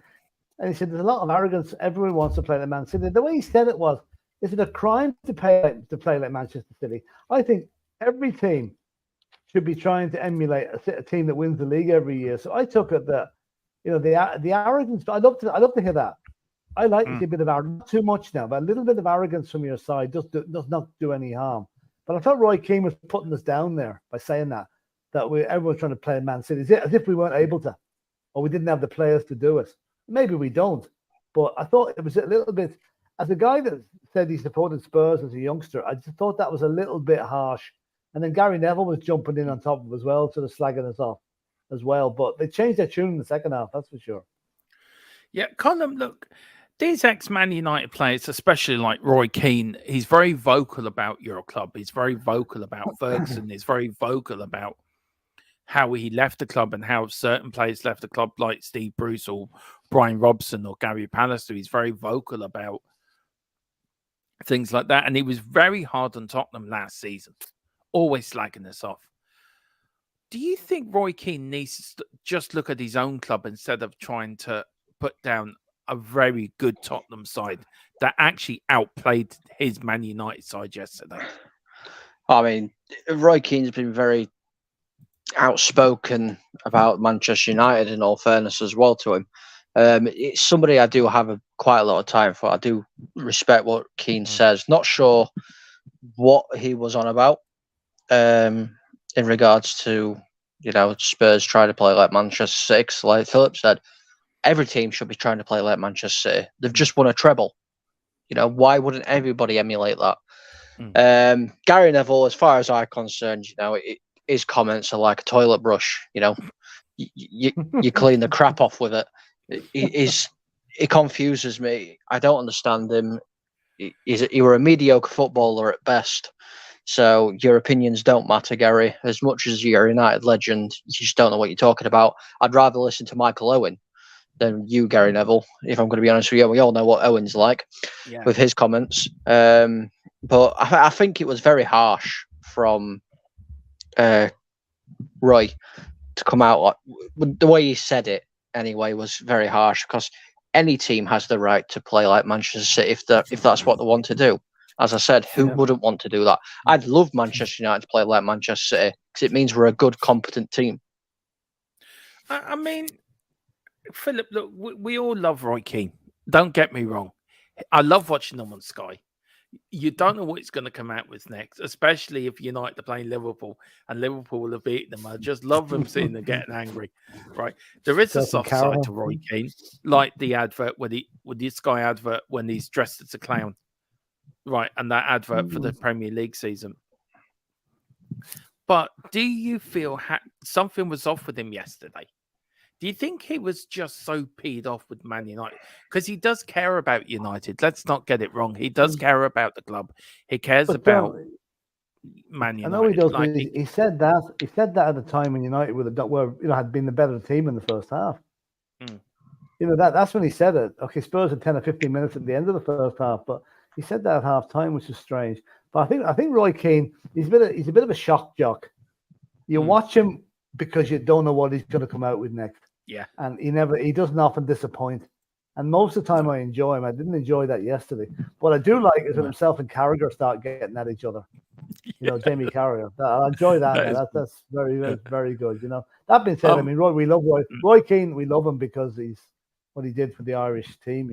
Speaker 2: And he said, there's a lot of arrogance. Everyone wants to play like Man City. The way he said it was, is it a crime to play like Manchester City? I think every team should be trying to emulate a team that wins the league every year. So I took it that, the arrogance. I love to hear that. I like to see a bit of arrogance, not too much now, but a little bit of arrogance from your side does not do any harm. But I thought Roy Keane was putting us down there by saying that everyone's trying to play Man City as if we weren't able to, or we didn't have the players to do it. Maybe we don't, but I thought it was a little bit. As a guy that said he supported Spurs as a youngster, I just thought that was a little bit harsh. And then Gary Neville was jumping in on top of it as well, sort of slagging us off as well. But they changed their tune in the second half, that's for sure.
Speaker 1: Yeah, Colin, look, these ex-Man United players, especially like Roy Keane, he's very vocal about your club. He's very vocal about Ferguson. He's very vocal about how he left the club and how certain players left the club, like Steve Bruce or Brian Robson or Gary Pallister. He's very vocal about things like that. And he was very hard on Tottenham last season, always slagging us off. Do you think Roy Keane needs to just look at his own club instead of trying to put down a very good Tottenham side that actually outplayed his Man United side yesterday?
Speaker 3: I mean, Roy Keane's been very outspoken about Manchester United, in all fairness as well to him. It's somebody I do have quite a lot of time for. I do respect what Keane says. Not sure what he was on about in regards to, Spurs trying to play like Manchester City, like Philip said. every team should be trying to play like Manchester City. They've just won a treble. Why wouldn't everybody emulate that? Gary Neville, as far as I'm concerned, his comments are like a toilet brush. You clean the crap off with it. It confuses me. I don't understand him. You were a mediocre footballer at best. So your opinions don't matter, Gary. As much as you're a United legend, you just don't know what you're talking about. I'd rather listen to Michael Owen than you, Gary Neville, if I'm going to be honest with you. We all know what Owen's like with his comments. But I think it was very harsh from Roy to come out. The way he said it, anyway, was very harsh, because any team has the right to play like Manchester City if that's what they want to do. As I said, who wouldn't want to do that? I'd love Manchester United to play like Manchester City, because it means we're a good, competent team.
Speaker 1: I mean, Philip, look, we all love Roy Keane. Don't get me wrong. I love watching them on Sky. You don't know what he's going to come out with next, especially if United are playing Liverpool and Liverpool will have beaten them. I just love them sitting there getting angry, right? There is a soft side to Roy Keane, like the advert with the Sky advert when he's dressed as a clown, right? And that advert for the Premier League season. But do you feel something was off with him yesterday? Do you think he was just so peed off with Man United? Because he does care about United. Let's not get it wrong. He does care about the club. He cares about Man United.
Speaker 2: I know he does. Like, he said that. He said that at the time when United had been the better team in the first half. That's when he said it. Okay, Spurs had 10 or 15 minutes at the end of the first half, but he said that at half time, which is strange. But I think Roy Keane, he's a bit of a shock jock. You watch him because you don't know what he's going to come out with next.
Speaker 1: Yeah,
Speaker 2: and he doesn't often disappoint. And most of the time, I enjoy him. I didn't enjoy that yesterday. What I do like is when himself and Carragher start getting at each other. Jamie Carragher. I enjoy that. That's very, very, very good. That being said, I mean, we love Roy Keane. We love him because he's what he did for the Irish team.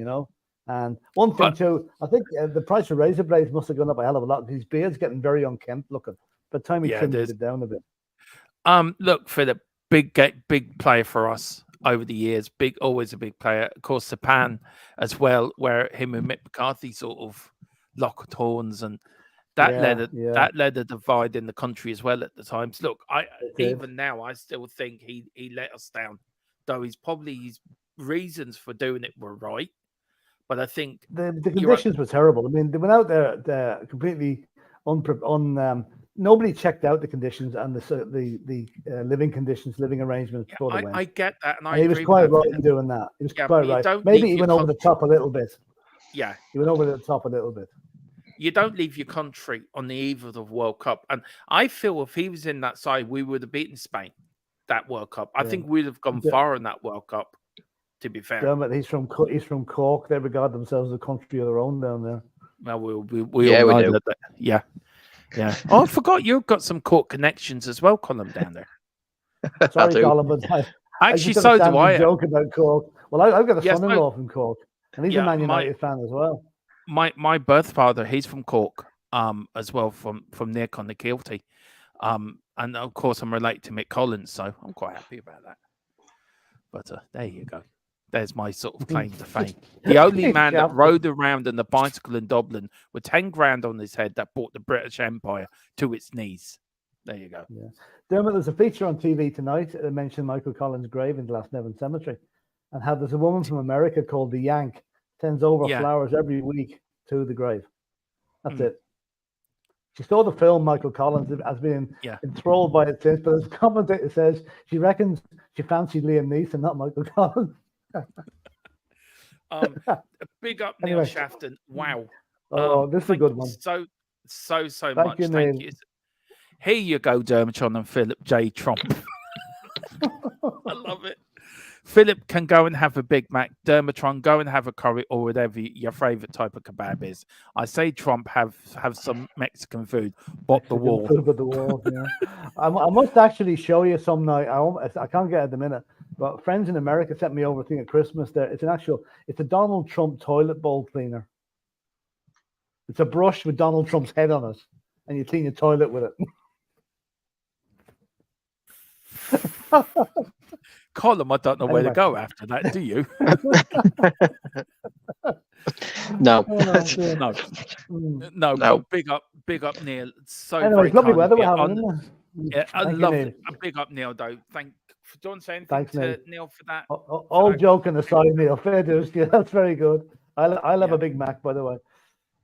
Speaker 2: And one thing too, I think the price of razor blades must have gone up a hell of a lot. His beard's getting very unkempt looking. But time he trimmed it down a bit.
Speaker 1: Look, Philip, big player for us over the years. Always a big player. Of course, Japan as well, where him and Mick McCarthy sort of locked horns, and that led a divide in the country as well at the times. Look, even now, I still think he let us down, though his reasons for doing it were right. But I think
Speaker 2: the conditions were terrible. I mean, they went out there completely nobody checked out the conditions and the living conditions, living arrangements before they went.
Speaker 1: I get that, and
Speaker 2: he was quite right in doing that. He was quite right. Maybe he went over the top a little bit.
Speaker 1: Yeah,
Speaker 2: he went over the top a little bit.
Speaker 1: You don't leave your country on the eve of the World Cup, and I feel if he was in that side, we would have beaten Spain that World Cup. I think we'd have gone far in that World Cup. To be fair,
Speaker 2: he's from Cork. They regard themselves as a country of their own down there.
Speaker 1: Well, we all know that. Yeah. Oh, I forgot you've got some Cork connections as well, Colin, down there.
Speaker 2: Sorry, Colin, but
Speaker 1: actually, so do I.
Speaker 2: Joke about Cork. Well, I've got a son-in-law from Cork, and he's a Man United fan as well.
Speaker 1: My birth father, he's from Cork, as well, from near Clonakilty, and of course I'm related to Mick Collins, so I'm quite happy about that. But there you go. There's my sort of claim to fame. The only man that rode around in the bicycle in Dublin with 10 grand on his head that brought the British Empire to its knees. There you go.
Speaker 2: Yeah. Dermot, there's a feature on TV tonight that mentioned Michael Collins' grave in Glasnevin Cemetery, and how there's a woman from America called the Yank sends over flowers every week to the grave. That's it. She saw the film Michael Collins has been enthralled by it since, but as commentator says, she reckons she fancied Liam Neeson, not Michael Collins.
Speaker 1: Big up Neil Shafton. Wow.
Speaker 2: This is a good one.
Speaker 1: So much. Thank you. Here you go, Dermotron and Philip J. Trump. I love it. Philip can go and have a Big Mac. Dermotron, go and have a curry or whatever your favorite type of kebab is. I say Trump have some Mexican food. Bot the wall.
Speaker 2: I must actually show you some night. I can't get it at the minute. But friends in America sent me over a thing at Christmas. It's a Donald Trump toilet bowl cleaner. It's a brush with Donald Trump's head on it, and you clean your toilet with it.
Speaker 1: Column, I don't know where to
Speaker 2: Anyway.
Speaker 1: go after that. Do you?
Speaker 3: No.
Speaker 2: Oh, dear.
Speaker 1: No,
Speaker 2: Mm.
Speaker 1: no.
Speaker 3: No.
Speaker 1: But big up, Neil. So
Speaker 2: Anyway,
Speaker 1: very
Speaker 2: it's lovely
Speaker 1: kind of
Speaker 2: weather we're
Speaker 1: you.
Speaker 2: having, isn't it?
Speaker 1: Yeah, I
Speaker 2: Thank you,
Speaker 1: love
Speaker 2: Neil.
Speaker 1: it. A big up, Neil. Though, do you want to say anything
Speaker 2: Thanks,
Speaker 1: to
Speaker 2: Neil.
Speaker 1: Neil for that?
Speaker 2: All joking aside, Neil, fair dues. Yeah, that's very good. I'll have
Speaker 1: Yeah.
Speaker 2: a Big Mac, by the way.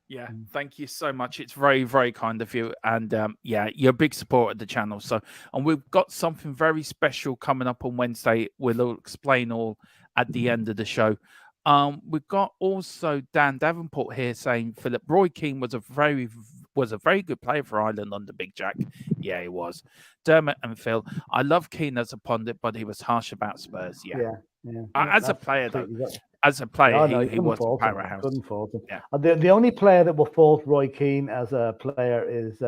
Speaker 1: Yeah, thank you so much. It's very, very kind of you. And yeah, you're a big supporter of the channel. So, and we've got something very special coming up on Wednesday. We'll explain all at the end of the show. We've got also Dan Davenport here saying Philip Roy Keane was a very good player for Ireland under Big Jack. Yeah, he was. Dermot and Phil, I love Keane as a pundit, but he was harsh about Spurs. Yeah. As a player, though. As a player,
Speaker 2: No,
Speaker 1: he was a
Speaker 2: fault him.
Speaker 1: powerhouse.
Speaker 2: Couldn't fault him.
Speaker 1: Yeah.
Speaker 2: The only player that will fault Roy Keane as a player is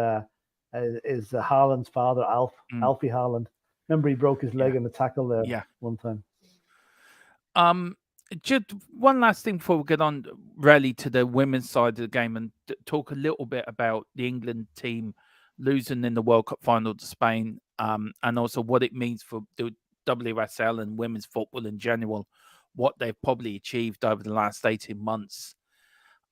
Speaker 2: Haaland's father, Alfie Haaland. Remember, he broke his leg in the tackle there one time.
Speaker 1: Just one last thing before we get on really to the women's side of the game and talk a little bit about the England team losing in the World Cup final to Spain, and also what it means for the WSL and women's football in general, what they've probably achieved over the last 18 months.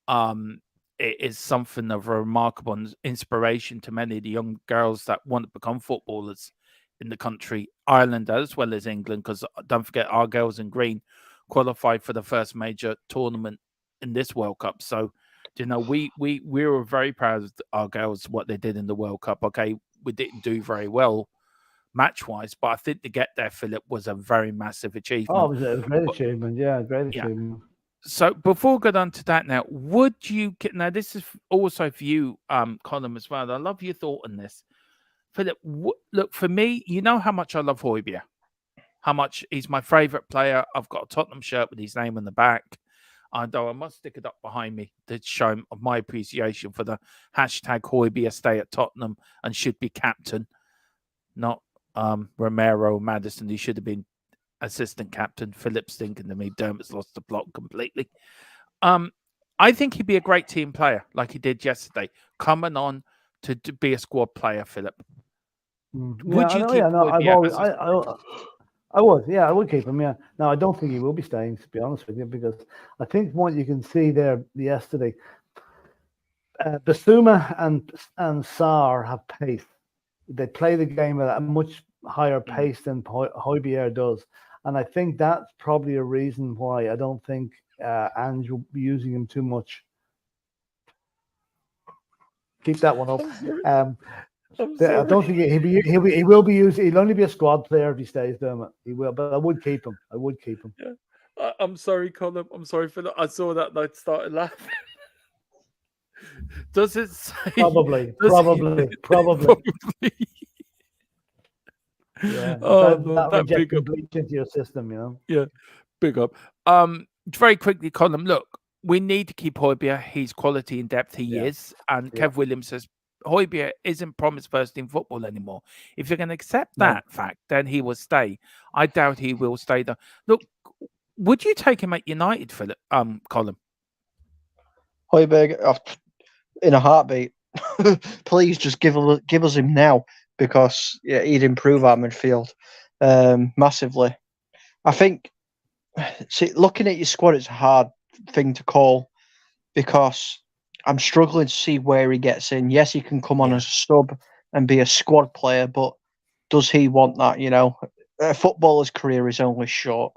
Speaker 1: It is something of a remarkable inspiration to many of the young girls that want to become footballers in the country, Ireland as well as England, because don't forget our girls in green qualified for the first major tournament in this World Cup. So, you know, we were very proud of our girls, what they did in the World Cup. Okay, we didn't do very well match-wise, but I think to get there, Philip, was a very massive achievement.
Speaker 2: Oh, it was a great achievement. Yeah, great achievement.
Speaker 1: So before we get on to that now, would you get, now this is also for you, Colin, as well. I love your thought on this. Philip, look, for me, you know how much I love Højbjerg. How much he's my favourite player. I've got a Tottenham shirt with his name on the back. Though I must stick it up behind me to show my appreciation for the hashtag Højbjerg stay at Tottenham and should be captain, not Romero Madison. He should have been assistant captain. Philip's thinking to me, Dermot's lost the plot completely. I think he'd be a great team player, like he did yesterday, coming on to be a squad player, Philip. Would you keep
Speaker 2: I would. Yeah, I would keep him. Yeah. No, I don't think he will be staying, to be honest with you, because I think what you can see there yesterday, Basuma and Sarr have pace. They play the game at a much higher pace than Højbjerg does. And I think that's probably a reason why I don't think Ange will be using him too much. Keep that one up. I don't think he will be used. He'll only be a squad player if he stays there. He will, but I would keep him.
Speaker 1: Yeah. I'm sorry, Colin. I'm sorry, Philip. I saw that and I started laughing. Does it say?
Speaker 2: Probably. Yeah.
Speaker 1: Oh,
Speaker 2: that injecting bleach into your system, you know.
Speaker 1: Yeah, big up. Very quickly, Colin. Look, we need to keep Højbjerg. He's quality in depth. He is, and Kev Williams says Højbjerg isn't promised first team football anymore. If you're going to accept that fact, then he will stay. I doubt he will stay there. Look, would you take him at United, Philip? Colin.
Speaker 3: Højbjerg, in a heartbeat. Please just give us him now, because he'd improve our midfield massively. I think, see, looking at your squad, it's a hard thing to call, because I'm struggling to see where he gets in. Yes, he can come on as a sub and be a squad player, but does he want that? You know, a footballer's career is only short.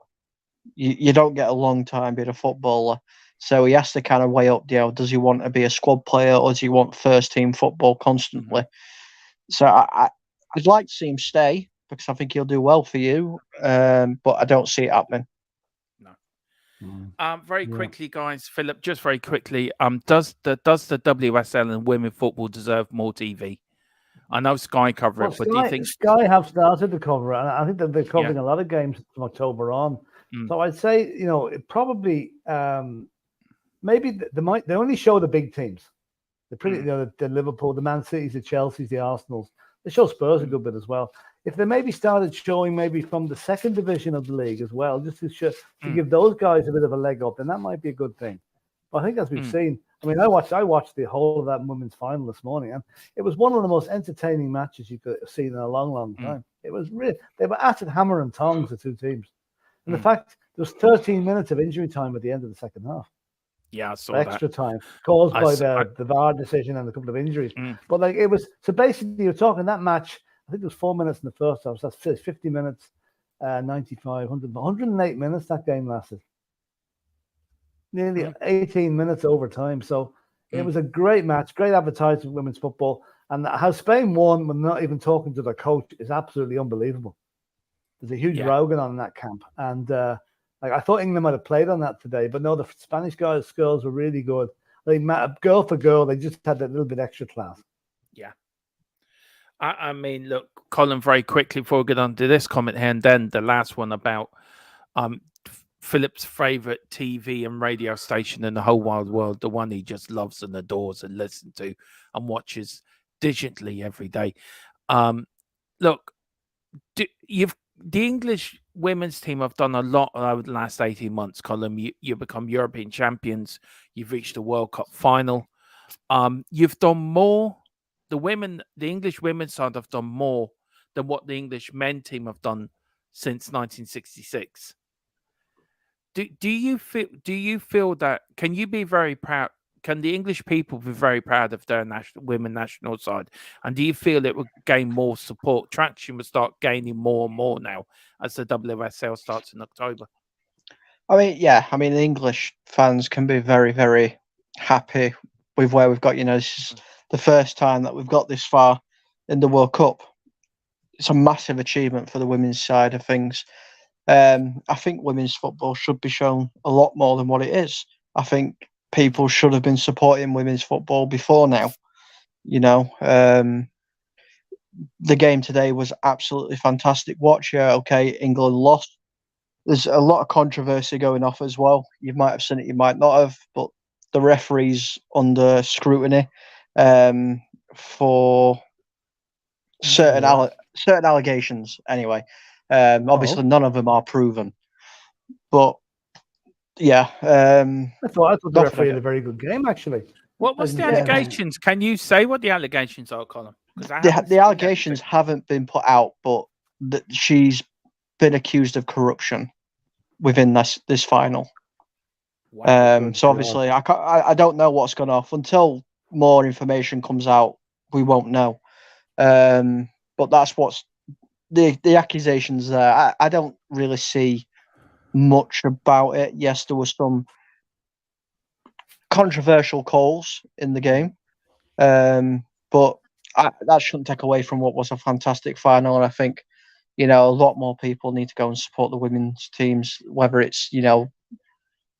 Speaker 3: You don't get a long time being a footballer. So he has to kind of weigh up, does he want to be a squad player or does he want first team football constantly? So I'd like to see him stay, because I think he'll do well for you, but I don't see it happening.
Speaker 1: No. Very quickly, guys, Philip, just very quickly, does the WSL and women football deserve more TV? I know Sky cover it, but do you think
Speaker 2: Sky have started to cover it? And I think that they're covering a lot of games from October on. So I'd say, it probably maybe they only show the big teams. The pretty, the Liverpool, the Man Cities, the Chelseas, the Arsenals. They show Spurs a good bit as well. If they maybe started showing maybe from the second division of the league as well, just to give those guys a bit of a leg up, then that might be a good thing. I think as we've seen, I mean, I watched the whole of that women's final this morning, and it was one of the most entertaining matches you could have seen in a long, long time. It was really, they were at it hammer and tongs, the two teams. And the fact there was 13 minutes of injury time at the end of the second half.
Speaker 1: Yeah, I saw
Speaker 2: extra time caused by the VAR decision and a couple of injuries. But like it was, so basically you're talking that match, I think it was 4 minutes in the first half, so that's 50 minutes, 95, 108 minutes that game lasted. Nearly 18 minutes overtime. So it was a great match, great advertising for women's football. And how Spain won when not even talking to their coach is absolutely unbelievable. There's a huge row going on in that camp. And like I thought England might have played on that today, but no, the Spanish girls were really good. Like girl for girl, they just had that little bit extra class.
Speaker 1: Yeah. I mean, look, Colin, very quickly before we get on to this comment here, and then the last one about Philip's favorite TV and radio station in the whole wide world, the one he just loves and adores and listens to and watches digitally every day. Look, the English women's team have done a lot over the last 18 months, Colin. You become European champions. You've reached the World Cup final. You've done more. The English women's side have done more than what the English men team have done since 1966. Do you feel that? Can you be very proud? Can the English people be very proud of their women national side? And do you feel it will gain more support? Traction will start gaining more and more now as the WSL starts in October.
Speaker 3: I mean, yeah. I mean, the English fans can be very, very happy with where we've got. You know, this is the first time that we've got this far in the World Cup. It's a massive achievement for the women's side of things. I think women's football should be shown a lot more than what it is. I think people should have been supporting women's football before now. You know, the game today was absolutely fantastic. Watch, okay, England lost. There's a lot of controversy going off as well. You might have seen it, you might not have, but the referee's under scrutiny for certain allegations. Anyway, obviously none of them are proven, but yeah.
Speaker 2: I thought the referee had a very good game, actually.
Speaker 1: What was the allegations? Can you say what the allegations are, Colin?
Speaker 3: The allegations haven't been put out, but she's been accused of corruption within this final. Wow, so obviously, I don't know what's gone off until more information comes out. We won't know. But that's what's the accusations there. I don't really see much about it. Yes, there was some controversial calls in the game, but that shouldn't take away from what was a fantastic final. And I think, you know, a lot more people need to go and support the women's teams, whether it's, you know,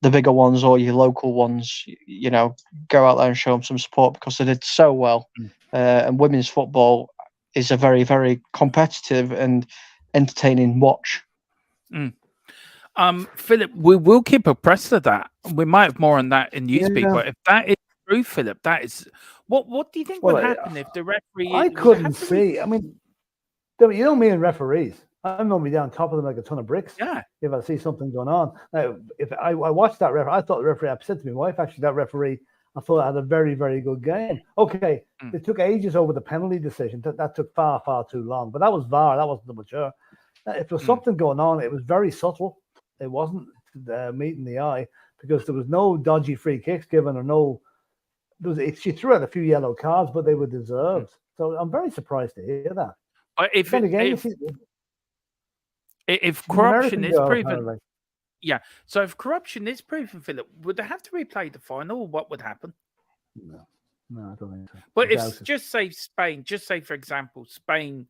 Speaker 3: the bigger ones or your local ones. You know, go out there and show them some support because they did so well. And women's football is a very, very competitive and entertaining watch.
Speaker 1: Philip, we will keep abreast of that. We might have more on that in Newspeak, but if that is true, Philip, that is what do you think would happen if the referee?
Speaker 2: I couldn't see. I mean, you know me and referees. I'm normally down top of them like a ton of bricks.
Speaker 1: Yeah.
Speaker 2: If I see something going on, now if I watched that referee, I thought the referee. I said to my wife, actually, that referee, I thought had a very, very good game. Okay, it took ages over the penalty decision. That took far, far too long. But that was VAR. That wasn't the mature. If there was something going on, it was very subtle. It wasn't meeting the eye because there was no dodgy free kicks given or no. She threw out a few yellow cards, but they were deserved. So I'm very surprised to hear that.
Speaker 1: If corruption is proven, so if corruption is proven, Philip, would they have to replay the final, or what would happen?
Speaker 2: No, I don't think so.
Speaker 1: But just say Spain, for example, Spain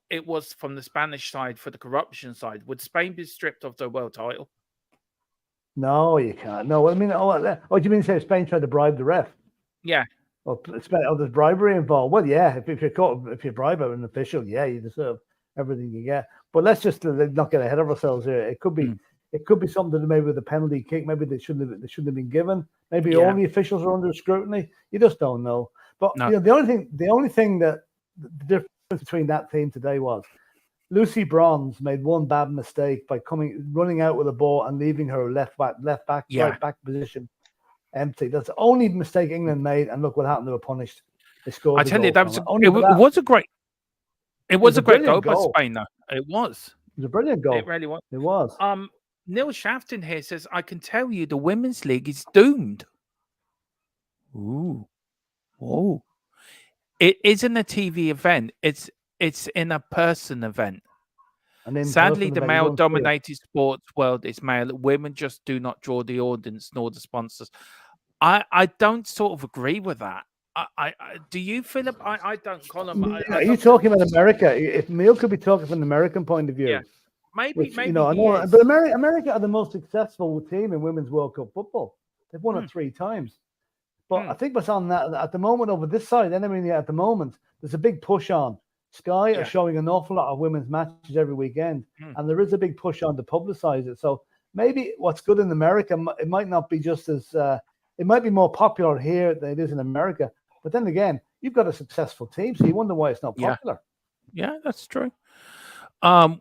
Speaker 1: it was from the Spanish side for the corruption side. Would Spain be stripped of their world title?
Speaker 2: No, you can't. No, I mean, do you mean say Spain tried to bribe the ref?
Speaker 1: Yeah.
Speaker 2: Well, there's bribery involved. Well, yeah, if you're caught, if you bribe an official, yeah, you deserve everything you get. But let's just not get ahead of ourselves here. It could be something maybe with a penalty kick. Maybe they shouldn't have been given. Maybe all the officials are under scrutiny. You just don't know. But you know, the only thing that the difference between that team today was Lucy Bronze made one bad mistake by running out with the ball and leaving her left back, right back position empty. That's the only mistake England made, and look what happened. They were punished. They scored.
Speaker 1: I tell you,
Speaker 2: it
Speaker 1: was a great. It was a great goal by
Speaker 2: goal.
Speaker 1: Spain, though. It was.
Speaker 2: It was a brilliant goal.
Speaker 1: It really was.
Speaker 2: It was.
Speaker 1: Neil Shafton here says, "I can tell you, the women's league is doomed." Ooh, oh! It isn't a TV event. It's in a person event. Sadly, the male-dominated sports world is male. Women just do not draw the audience nor the sponsors. I don't sort of agree with that. Do you, Philip? I don't, Colin.
Speaker 2: Are you talking about America? If Neil could be talking from an American point of view,
Speaker 1: yeah, maybe.
Speaker 2: I know, but America are the most successful team in women's World Cup football. They've won it 3 times. But I think what's on that at the moment over this side, at the moment, there's a big push on. Sky are showing an awful lot of women's matches every weekend, and there is a big push on to publicize it. So maybe what's good in America, it might not be just as, it might be more popular here than it is in America. But then again, you've got a successful team, so you wonder why it's not popular.
Speaker 1: Yeah, that's true.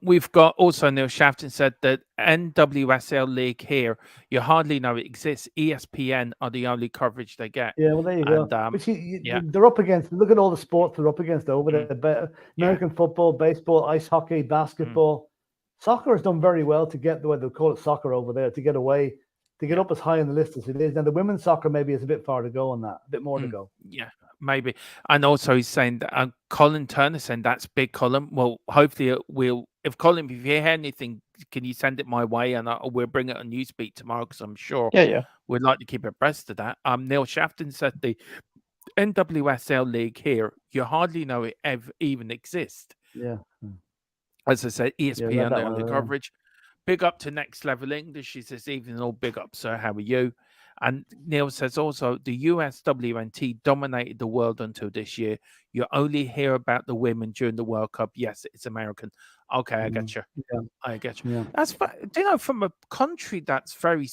Speaker 1: We've got also Neil Shafton said that NWSL League here, you hardly know it exists. ESPN are the only coverage they get.
Speaker 2: Yeah, well, there you go. But they're up against, look at all the sports they're up against over there. American football, baseball, ice hockey, basketball. Soccer has done very well to get the way they call it soccer over there, to get away, to get up as high on the list as it is. Now, the women's soccer maybe is a bit far to go on that, a bit more to go.
Speaker 1: Yeah. Maybe. And also he's saying that Colin Turner saying that's big, Colin. Well, hopefully if Colin, if you hear anything, can you send it my way and we'll bring it on Newsbeat tomorrow, because I'm sure we'd like to keep abreast of that. Neil Shafton said the NWSL League here, you hardly know it even exists.
Speaker 2: Yeah.
Speaker 1: As I said, ESPN the only coverage. Big up to Next Level English. He says, evening all, big up, sir. How are you? And Neil says also, the USWNT dominated the world until this year. You only hear about the women during the World Cup. Yes, it's American. Okay, I get you.
Speaker 2: Yeah.
Speaker 1: I get you.
Speaker 2: Yeah.
Speaker 1: That's, from a country that's very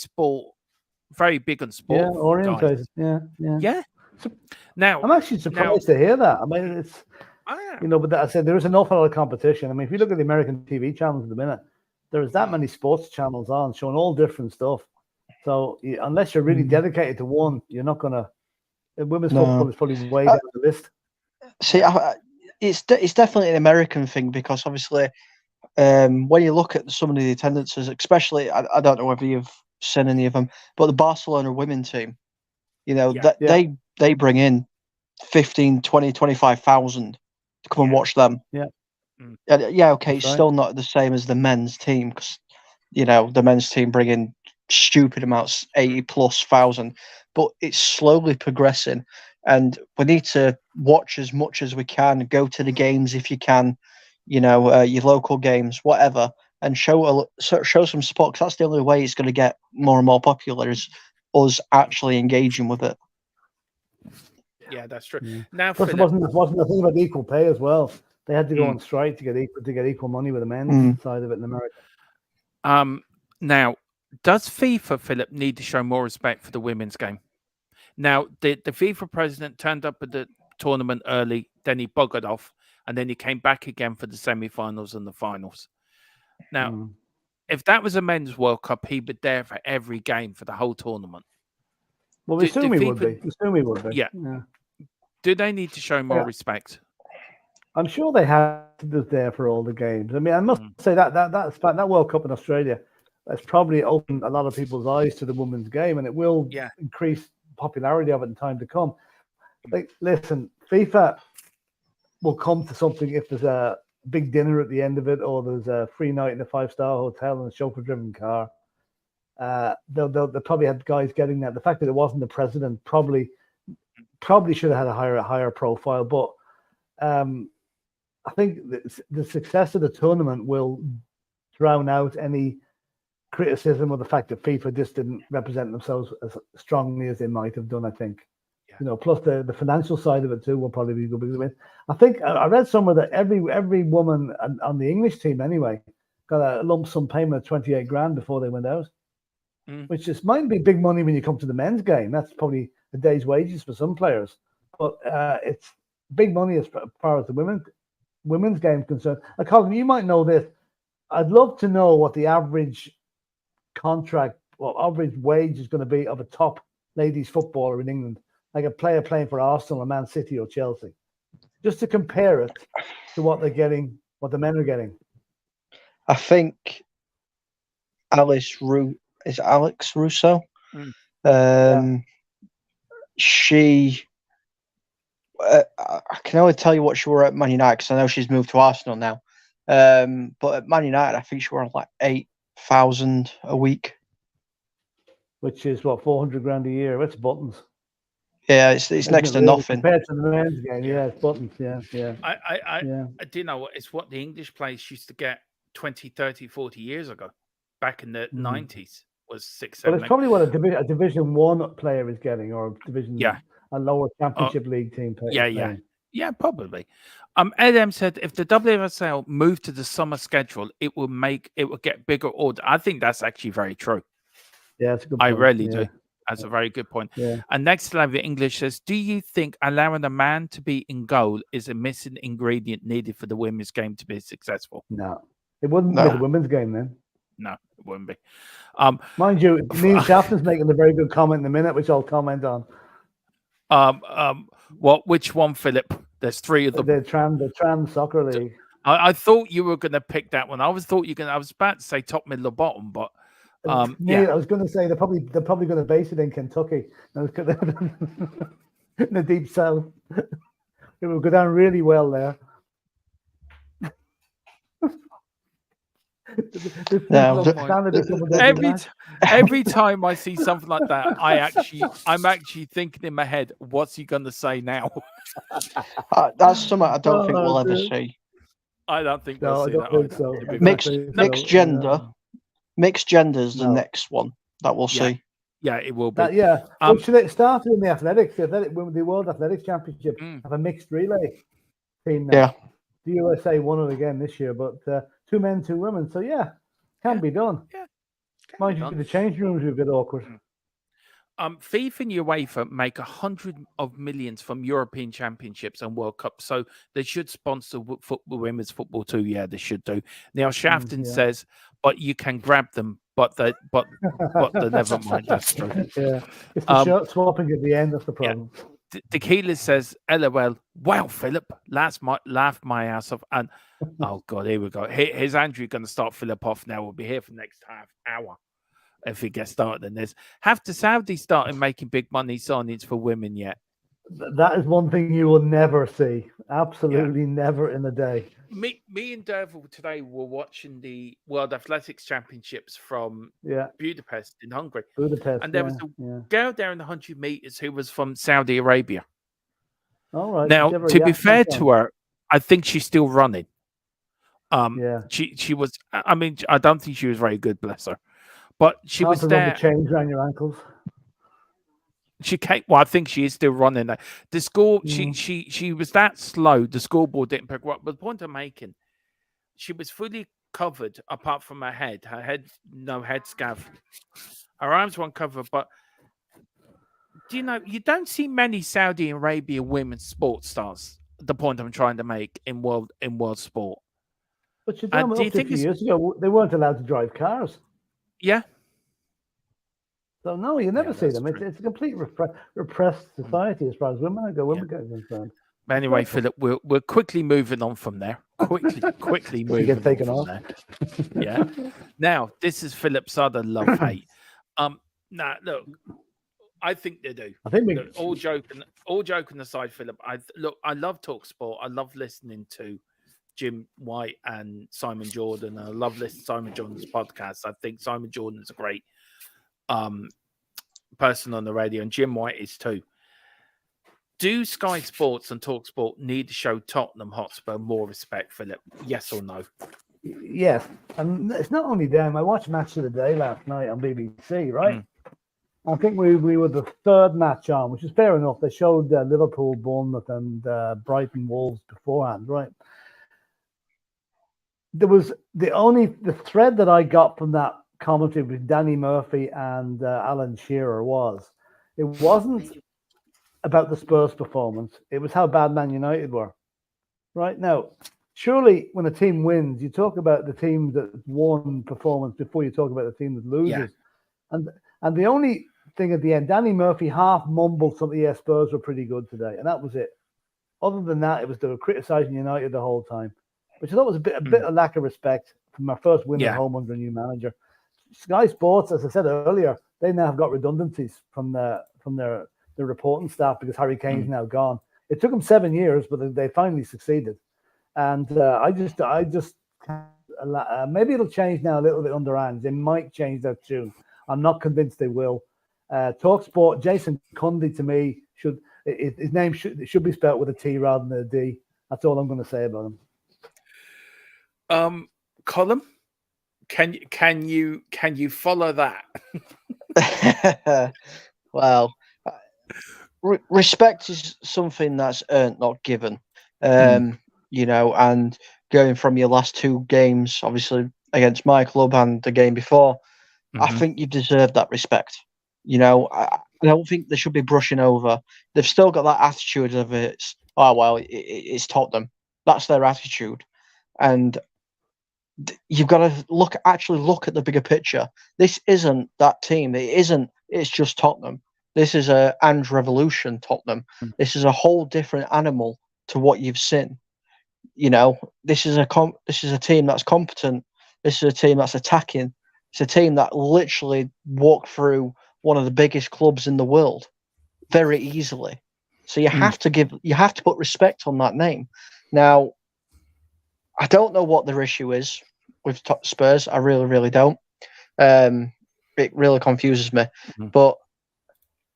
Speaker 1: big on sport.
Speaker 2: Yeah, orientated. Yeah.
Speaker 1: Now,
Speaker 2: I'm actually surprised to hear that. I mean, it's, but I said there is an awful lot of competition. I mean, if you look at the American TV channels at the minute, there's that many sports channels on showing all different stuff. So unless you're really dedicated to one, you're not gonna. Women's football is probably way down the list.
Speaker 3: See, it's definitely an American thing, because obviously, when you look at some of the attendances, especially, I don't know whether you've seen any of them, but the Barcelona women team, they bring in 15, 20, 25,000 to come and watch them.
Speaker 2: Yeah.
Speaker 3: Okay, it's still not the same as the men's team, because the men's team bring in stupid amounts, 80,000+, but it's slowly progressing, and we need to watch as much as we can, go to the games if you can, your local games, whatever, and show some support, because that's the only way it's going to get more and more popular, is us actually engaging with it.
Speaker 1: Yeah, that's true.
Speaker 2: Yeah.
Speaker 1: Now,
Speaker 2: plus, it wasn't the thing about equal pay as well. They had to go on strike to get equal money with the men's side of it in America.
Speaker 1: Now, does FIFA, Philip, need to show more respect for the women's game? Now, the FIFA president turned up at the tournament early, then he buggered off, and then he came back again for the semi-finals and the finals. Now, if that was a men's World Cup, he'd be there for every game for the whole tournament.
Speaker 2: Well, we assume he would be.
Speaker 1: Yeah. Do they need to show more respect?
Speaker 2: I'm sure they have to be there for all the games. I mean, I must say that World Cup in Australia, that's probably opened a lot of people's eyes to the women's game, and it will increase popularity of it in time to come. Like, listen, FIFA will come to something if there's a big dinner at the end of it, or there's a free night in a 5-star hotel and a chauffeur-driven car. They'll probably have guys getting that. The fact that it wasn't the president probably should have had a higher profile, but I think the success of the tournament will drown out any criticism of the fact that FIFA just didn't represent themselves as strongly as they might have done. I think, plus the financial side of it too will probably be good. I think I read somewhere that every woman on the English team anyway got a lump sum payment of 28 grand before they went out, which might be big money when you come to the men's game. That's probably a day's wages for some players, but it's big money as far as the women women's game concerned, Colin, you might know this. I'd love to know what the average contract or average wage is going to be of a top ladies footballer in England, like a player playing for Arsenal or Man City or Chelsea, just to compare it to what they're getting, what the men are getting.
Speaker 3: I think Alex Russo. She. I can only tell you what she were at Man United because I know she's moved to Arsenal now. But at Man United, I think she were on like 8,000 a week,
Speaker 2: which is what, 400 grand a year. It's buttons.
Speaker 3: Yeah, it's next to nothing
Speaker 2: compared to the men's game. Yeah, it's buttons. Yeah.
Speaker 1: I do know it's what the English players used to get 20, 30, 40 years ago, back in the 90s. Was 6, 7.
Speaker 2: Well, it's probably what a Division 1 player is getting, or a lower Championship League team player.
Speaker 1: Yeah, probably. Adam said if the WSL moved to the summer schedule, it will get bigger order. I think that's actually very true.
Speaker 2: Yeah, that's a good point.
Speaker 1: I really do. That's a very good point.
Speaker 2: Yeah.
Speaker 1: And next live the English says, do you think allowing a man to be in goal is a missing ingredient needed for the women's game to be successful?
Speaker 2: No. It wouldn't be the women's game then.
Speaker 1: No, it wouldn't be.
Speaker 2: Mind you, Neil Shafton's making a very good comment in a minute, which I'll comment on.
Speaker 1: Which one, Philip? There's 3 of them.
Speaker 2: The trans soccer league.
Speaker 1: I thought you were going to pick that one. I was about to say top, middle, or bottom, but
Speaker 2: Neil, I was going to say they're probably going to base it in Kentucky. In the deep south. It will go down really well there.
Speaker 1: Every time I see something like that, I'm actually thinking in my head, what's he going to say now?
Speaker 3: That's something I don't think we'll ever see.
Speaker 1: I don't think we'll see that.
Speaker 3: Mixed genders, the next one that we'll see.
Speaker 1: Yeah, it will be.
Speaker 2: Should it start in the athletics? The World Athletics Championship have a mixed relay team now.
Speaker 3: Yeah.
Speaker 2: The USA won it again this year, but 2 men, 2 women. So can be done.
Speaker 1: Yeah,
Speaker 2: mind you, the change rooms are a bit awkward.
Speaker 1: FIFA and UEFA make 100 of millions from European Championships and World Cups, so they should sponsor women's football too. Yeah, they should do. Now Shafton says, but you can grab them, but they never mind. That's true.
Speaker 2: Yeah, it's the shirt swapping at the end. That's the problem.
Speaker 1: Yeah. Tequila says, LOL, wow, Philip, laughed my ass off. And oh God, here we go. Here's Andrew going to start Philip off now. We'll be here for the next half hour if he gets started in this. Have the Saudis started making big money signings for women yet?
Speaker 2: That is one thing you will never see. Absolutely never in a day.
Speaker 1: Me and Derval today were watching the World Athletics Championships from Budapest in Hungary. And there was a girl there in the 100 meters who was from Saudi Arabia.
Speaker 2: All right.
Speaker 1: Now, to be fair to her, I think she's still running. She was. I mean, I don't think she was very good, bless her. But she was there.
Speaker 2: The chains around your ankles.
Speaker 1: She came. Well, I think she is still running. The score. She was that slow. The scoreboard didn't pick her up. But the point I'm making, she was fully covered apart from her head. Her head, no head scarf. Her arms weren't covered. But do you know? You don't see many Saudi Arabia women's sports stars. The point I'm trying to make in world sport.
Speaker 2: But you know, up to a few years ago, they weren't allowed to drive cars.
Speaker 1: Yeah.
Speaker 2: So no, you never see them. It's a complete repressed society as far as women go. Women get concerned.
Speaker 1: Anyway, Philip, we're quickly moving on from there. Quickly moving.
Speaker 2: Get taken off.
Speaker 1: Yeah. Now this is Philip's other love hate. Now look, I think they do.
Speaker 2: I think
Speaker 1: all joking aside, Philip. I love Talk Sport. I love listening to Jim White and Simon Jordan. I love listening to Simon Jordan's podcast. I think Simon Jordan is a great person on the radio, and Jim White is too. Do Sky Sports and Talk Sport need to show Tottenham Hotspur more respect, Philip? Yes or no?
Speaker 2: Yes, and it's not only them. I watched Match of the Day last night on BBC, right? I think we were the 3rd match on, which is fair enough. They showed Liverpool, Bournemouth, and Brighton Wolves beforehand, right? There was the thread that I got from that commentary with Danny Murphy and Alan Shearer it wasn't about the Spurs performance. It was how bad Man United were. Right now, surely when a team wins, you talk about the team that won performance before you talk about the team that loses. And the only thing at the end, Danny Murphy half mumbled something. Yeah, Spurs were pretty good today, and that was it. Other than that, it was they were criticising United the whole time, which I thought was a bit of lack of respect from our first win at home under a new manager. Sky Sports, as I said earlier, they now have got redundancies from their reporting staff because Harry Kane's now gone. It took them 7 years, but they finally succeeded. And I just maybe it'll change now a little bit under ANGE. They might change their tune. I'm not convinced they will. TalkSport, Jason Cundy to me his name should be spelled with a T rather than a D. That's all I'm going to say about
Speaker 1: him. Colin, can you follow that?
Speaker 3: Well, respect is something that's earned, not given. You know, and going from your last 2 games, obviously against my club and the game before, I think you deserve that respect. You know, I don't think they should be brushing over. They've still got that attitude of it's it's Tottenham. That's their attitude, and you've got to actually look at the bigger picture. This isn't that team. It's just Tottenham. This is a ANGE revolution, Tottenham. This is a whole different animal to what you've seen. You know, this is a team that's competent. This is a team that's attacking. It's a team that literally walked through one of the biggest clubs in the world very easily. So you have to put respect on that name. Now, I don't know what their issue is with Spurs. I really, really don't. It really confuses me. But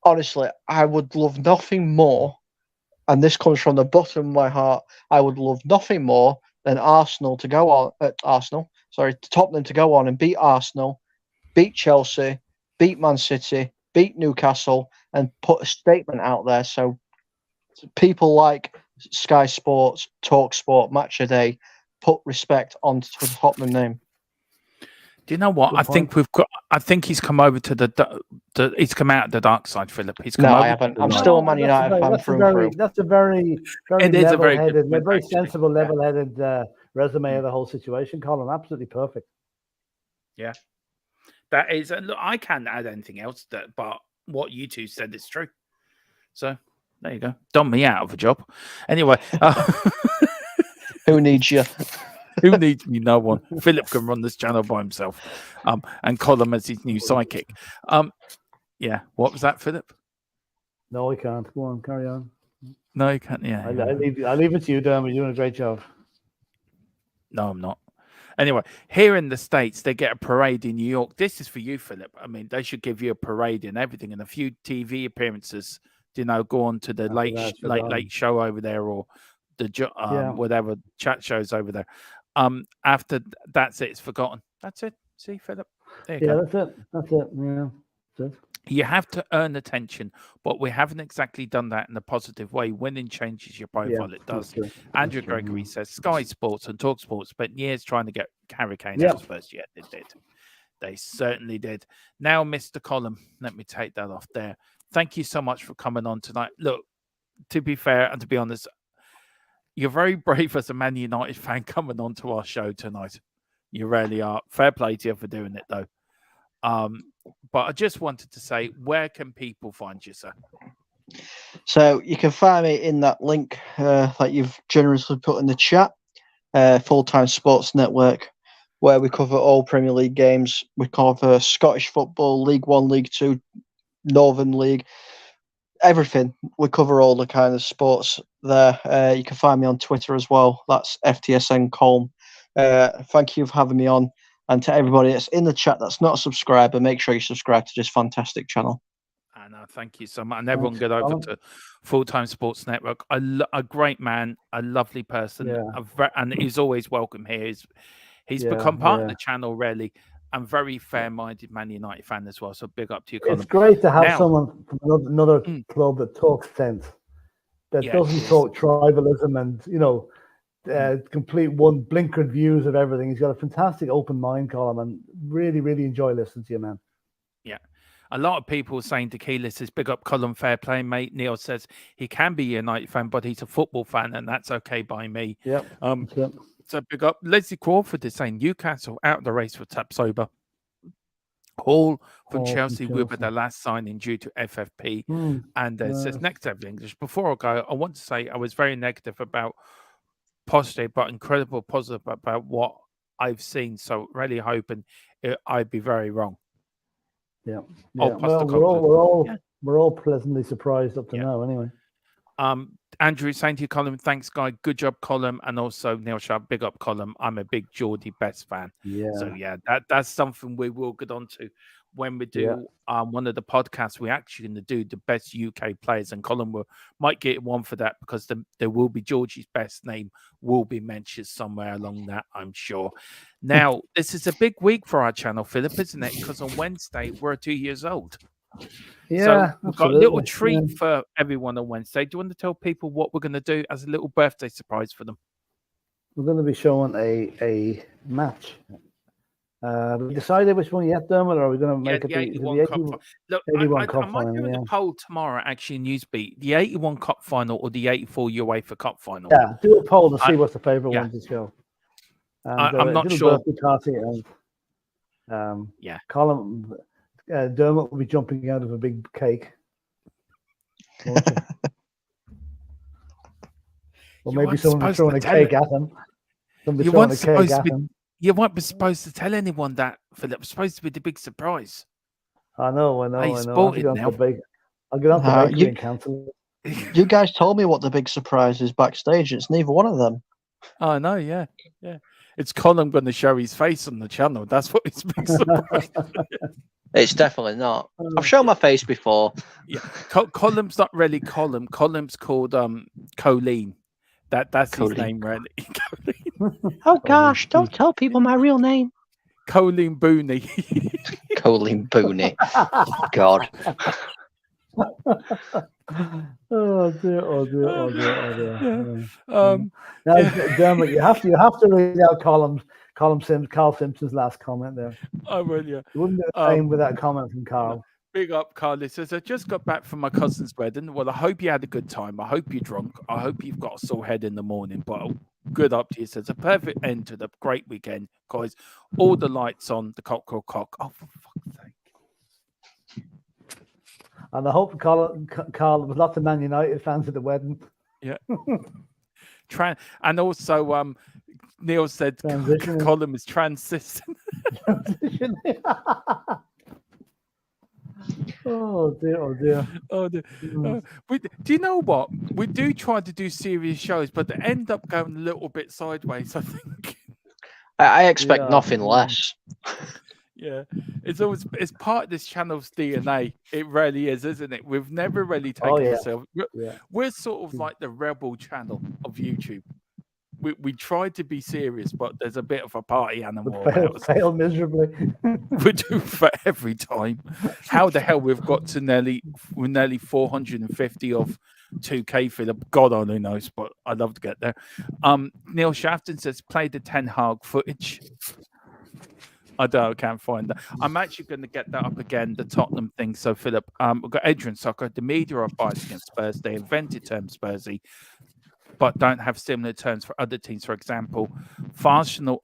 Speaker 3: honestly, I would love nothing more, and this comes from the bottom of my heart, I would love nothing more than Tottenham to go on and beat Arsenal, beat Chelsea, beat Man City, beat Newcastle, and put a statement out there so people like Sky Sports, TalkSport, Match a Day put respect onto the Tottenham name.
Speaker 1: Do you know what? I think he's come over to he's come out of the dark side, Philip.
Speaker 3: I haven't. I'm still a Man United fan through and through.
Speaker 2: That's a very level-headed, very sensible, level-headed resume of the whole situation, Colin. Absolutely perfect.
Speaker 1: Yeah, that is. Look, I can't add anything else, but what you two said is true. So there you go. Done me out of a job. Anyway,
Speaker 3: who needs you?
Speaker 1: Who needs me? No one. Philip can run this channel by himself. And Colin as his new sidekick. Yeah. What was that, Philip?
Speaker 2: No, I can't. Go on, carry on.
Speaker 1: No, you can't. Yeah.
Speaker 2: I leave it to you, Dan. You're doing a great job.
Speaker 1: No, I'm not. Anyway, here in the States, they get a parade in New York. This is for you, Philip. I mean, they should give you a parade and everything, and a few TV appearances. You know, go on to the late show over there, or the whatever chat shows over there. After that's it, it's forgotten. That's it. See, Philip. There you go.
Speaker 2: That's it. Yeah, that's it.
Speaker 1: You have to earn attention, but we haven't exactly done that in a positive way. Winning changes your profile. It does. Andrew Gregory says Sky Sports and Talk Sports spent years trying to get Harry Kane out first. Yeah, they did. They certainly did. Now, Mr. Colin, let me take that off there. Thank you so much for coming on tonight. Look, to be fair and to be honest, you're very brave as a Man United fan coming on to our show tonight. You really are. Fair play to you for doing it, though. But I just wanted to say, where can people find you, sir?
Speaker 3: So you can find me in that link that you've generously put in the chat, Full-Time Sports Network, where we cover all Premier League games. We cover Scottish football, League One, League Two, Northern League, everything. We cover all the kind of sports there. You can find me on Twitter as well. That's FTSN Colm. Thank you for having me on. And to everybody that's in the chat that's not a subscriber, make sure you subscribe to this fantastic channel.
Speaker 1: And thank you so much. And everyone get over to Full-Time Sports Network. A great man, a lovely person, and he's always welcome here. He's become part of the channel, really, and very fair-minded Man United fan as well. So big up to you, Colin.
Speaker 2: It's great to have someone from another club that talks sense, that doesn't talk tribalism and, you know, complete one blinkered views of everything. He's got a fantastic open mind, Colin, and really, really enjoy listening to you, man.
Speaker 1: Yeah. A lot of people saying Tequila says, big up Colin, fair play, mate. Neil says he can be a United fan, but he's a football fan, and that's okay by me.
Speaker 2: Yep.
Speaker 1: So big up. Leslie Crawford is saying Newcastle out of the race for Tapsoba. Hall from Chelsea will be the last signing due to FFP. And it says next level English. Before I go, I want to say I was very negative about positive, but incredible positive about what I've seen. So really hoping I'd be very wrong.
Speaker 2: Yeah.
Speaker 1: Well,
Speaker 2: we're all pleasantly surprised up to now, anyway.
Speaker 1: Andrew saying to you, Colin, thanks, guy. Good job, Colin. And also Neil Sharp, big up, Colin. I'm a big Geordie Best fan.
Speaker 2: Yeah.
Speaker 1: So that's something we will get on to when we do one of the podcasts. We're actually going to do the best UK players, and Colin might get one for that because there will be Georgie's best name will be mentioned somewhere along that, I'm sure. Now, this is a big week for our channel, Philip, isn't it? Because on Wednesday we're 2 years old.
Speaker 2: Yeah,
Speaker 1: so we've got a little treat for everyone on Wednesday. Do you want to tell people what we're going to do as a little birthday surprise for them?
Speaker 2: We're going to be showing a match. We decided which one yet, Dermot, or are we going to make it the 81
Speaker 1: Cup final? Look,
Speaker 2: 81 Cup
Speaker 1: I might do the poll tomorrow, actually, in Newsbeat. The 81 Cup final or the 84 UEFA Cup final?
Speaker 2: Yeah, do a poll to see what's the favourite one to show. And,
Speaker 1: I'm not sure.
Speaker 2: Colin, Dermot will be jumping out of a big cake. Or maybe someone will throwing a cake at him.
Speaker 1: You weren't supposed to tell anyone that, Philip. It was supposed to be the big surprise.
Speaker 2: I know.
Speaker 1: I'll get
Speaker 2: on to the bakery and cancel
Speaker 3: it. You guys told me what the big surprise is backstage. It's neither one of them.
Speaker 1: Oh, no, yeah. It's Colin going to show his face on the channel. That's what his big surprise is.
Speaker 3: It's definitely not. I've shown my face before.
Speaker 1: Yeah, Colin's not really Colin. Colin's called Colleen. That's his name, really.
Speaker 3: Oh gosh! Don't tell people my real name.
Speaker 1: Colleen Booney.
Speaker 3: Colleen Booney. God.
Speaker 2: Oh dear. Now, Dermot, you have to read out Carl Simpson's last comment there.
Speaker 1: I will, yeah.
Speaker 2: You wouldn't be the same with that comment from Carl.
Speaker 1: Big up, Carl. It says, I just got back from my cousin's wedding. Well, I hope you had a good time. I hope you're drunk. I hope you've got a sore head in the morning. But good up to you. It says, a perfect end to the great weekend, guys. All the lights on, the cockerel cock. Oh, for fuck's sake.
Speaker 2: And I hope Carl, there was lots of Man United fans at the wedding.
Speaker 1: Yeah. And also, Neil said Colin is transitioning.
Speaker 2: Oh dear.
Speaker 1: Do you know what? We do try to do serious shows, but they end up going a little bit sideways, I think.
Speaker 3: I expect nothing less.
Speaker 1: Yeah, it's part of this channel's DNA. It really is, isn't it? We've never really taken ourselves. We're sort of like the rebel channel of YouTube. We try to be serious, but there's a bit of a party animal.
Speaker 2: Fail miserably.
Speaker 1: We do for every time. How the hell we've got to nearly 450 of 2K, Philip? God only knows, but I'd love to get there. Neil Shafton says, play the Ten Hag footage. I can't find that. I'm actually going to get that up again, the Tottenham thing. So, Philip, we've got Adrian Soccer. The media are biased against Spurs. They invented term Spursy, but don't have similar terms for other teams. For example, Arsenal.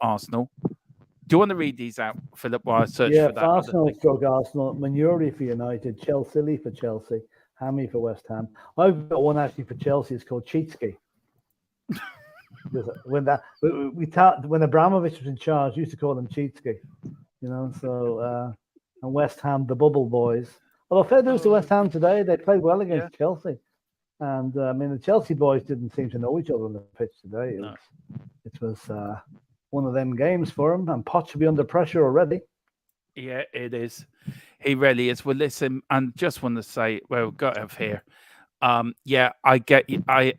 Speaker 1: Do you want to read these out, Philip, while I search for that?
Speaker 2: Arsenal struck Arsenal, Manuri for United, Chelsea for Chelsea, Hammy for West Ham. I've got one actually for Chelsea. It's called Cheatski. When Abramovich was in charge, used to call them Cheatski. So and West Ham, the Bubble Boys. Although fair dues to West Ham today, they played well against Chelsea. And the Chelsea boys didn't seem to know each other on the pitch today. It was one of them games for him, and Poch should be under pressure already.
Speaker 1: Yeah, it is. He really is. Well, listen, and just want to say, well, we've got to have here. I get you. I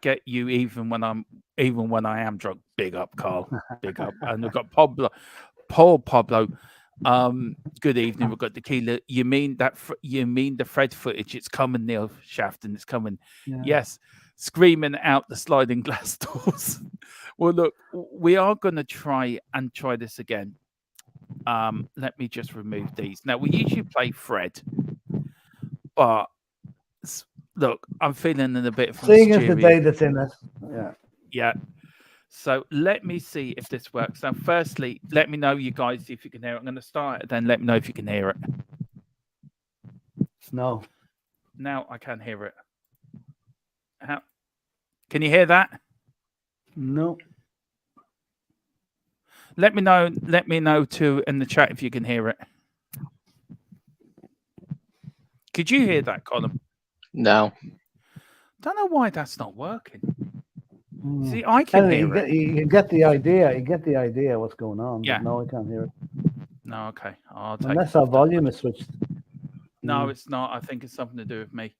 Speaker 1: get you even when I am drunk. Big up, Carl. Big up. And we've got Pablo. Good evening. We've got Tequila. You mean the Fred footage? It's coming, Neil Shafton. It's coming. Yeah. Yes, screaming out the sliding glass doors. Well, look, we are going to try this again. Let me just remove these. Now, we usually play Fred, but look, I'm feeling in a bit of
Speaker 2: seeing as the day that's in it. Yeah.
Speaker 1: Yeah. So let me see if this works. Now, firstly, let me know, you guys, if you can hear it. I'm going to start it, then let me know if you can hear it.
Speaker 2: No.
Speaker 1: Now I can hear it. How? Can you hear that?
Speaker 2: No.
Speaker 1: Let me know. Let me know too in the chat if you can hear it. Could you hear that, Colin?
Speaker 3: No.
Speaker 1: Don't know why that's not working.
Speaker 2: Mm.
Speaker 1: See, I can
Speaker 2: Anyway,
Speaker 1: hear it.
Speaker 2: You get the idea. You get the idea what's going on.
Speaker 1: Yeah.
Speaker 2: But no, I can't hear it.
Speaker 1: No, okay. I'll take
Speaker 2: Unless
Speaker 1: it
Speaker 2: our
Speaker 1: off that
Speaker 2: volume
Speaker 1: one.
Speaker 2: is switched.
Speaker 1: No, it's not. I think it's something to do with me.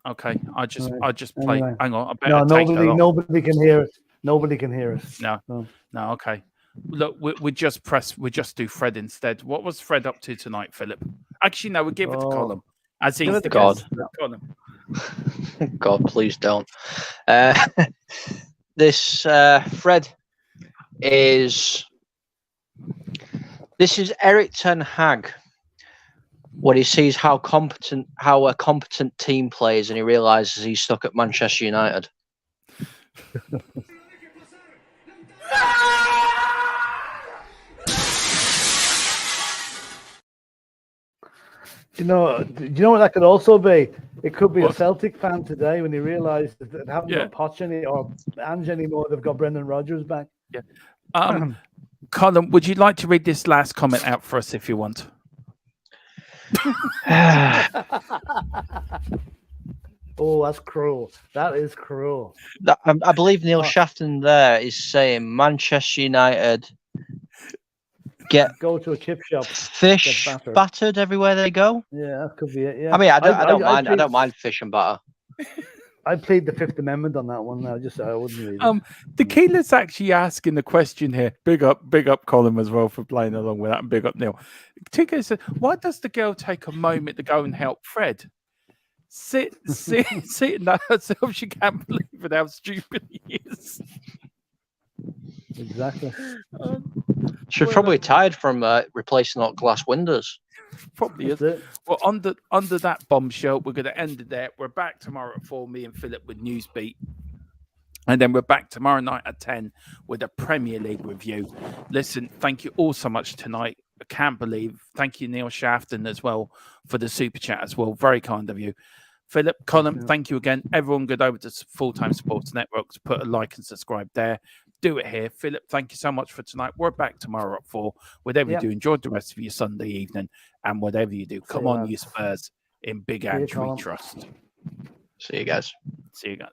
Speaker 1: Okay. I just play.
Speaker 2: Anyway.
Speaker 1: Hang on. I better
Speaker 2: No,
Speaker 1: take that off.
Speaker 2: nobody can hear it. Nobody can hear us.
Speaker 1: No.
Speaker 2: So.
Speaker 1: No. Okay. Look, we just do Fred instead. What was Fred up to tonight, Philip? Actually, no, we give it to Colin. As he's the
Speaker 3: God.
Speaker 1: guest. Colin.
Speaker 3: God, please don't. This Fred is. This is Eric Ten Hag when he sees how a competent team plays, and he realizes he's stuck at Manchester United.
Speaker 2: Do you know what that could also be? It could be a Celtic fan today when he realised that they haven't got Poch or Ange anymore. They've got Brendan Rodgers back.
Speaker 1: Yeah. Colin, would you like to read this last comment out for us if you want?
Speaker 2: Oh, that's cruel. That is cruel.
Speaker 3: I believe Neil Shafton there is saying Manchester United
Speaker 2: go to a chip shop,
Speaker 3: fish battered everywhere they go.
Speaker 2: Yeah, that could be it. Yeah,
Speaker 3: I mean, I don't mind fish and batter.
Speaker 2: I plead the Fifth Amendment on that one. I wouldn't read it.
Speaker 1: The Keeler's actually asking the question here. Big up Colin as well for playing along with that, and big up Neil. Tika said, "Why does the girl take a moment to go and help Fred? Sit in that herself. She can't believe it how stupid he is."
Speaker 2: Exactly.
Speaker 3: She's probably tired from replacing all glass windows.
Speaker 1: Probably is. Well, under that bombshell, we're going to end it there. We're back tomorrow at 4, me and Philip with Newsbeat. And then we're back tomorrow night at 10 with a Premier League review. Listen, thank you all so much tonight. I can't believe. Thank you, Neil Shafton, as well, for the super chat as well. Very kind of you. Philip, Colin, thank you again. Everyone, go over to Full Time Sports Network to put a like and subscribe there. Do it here. Philip, thank you so much for tonight. We're back tomorrow at 4. Whatever you do, enjoy the rest of your Sunday evening. And whatever you do, come on, you Spurs. In Big Ange we trust.
Speaker 3: See you guys.
Speaker 1: See you guys.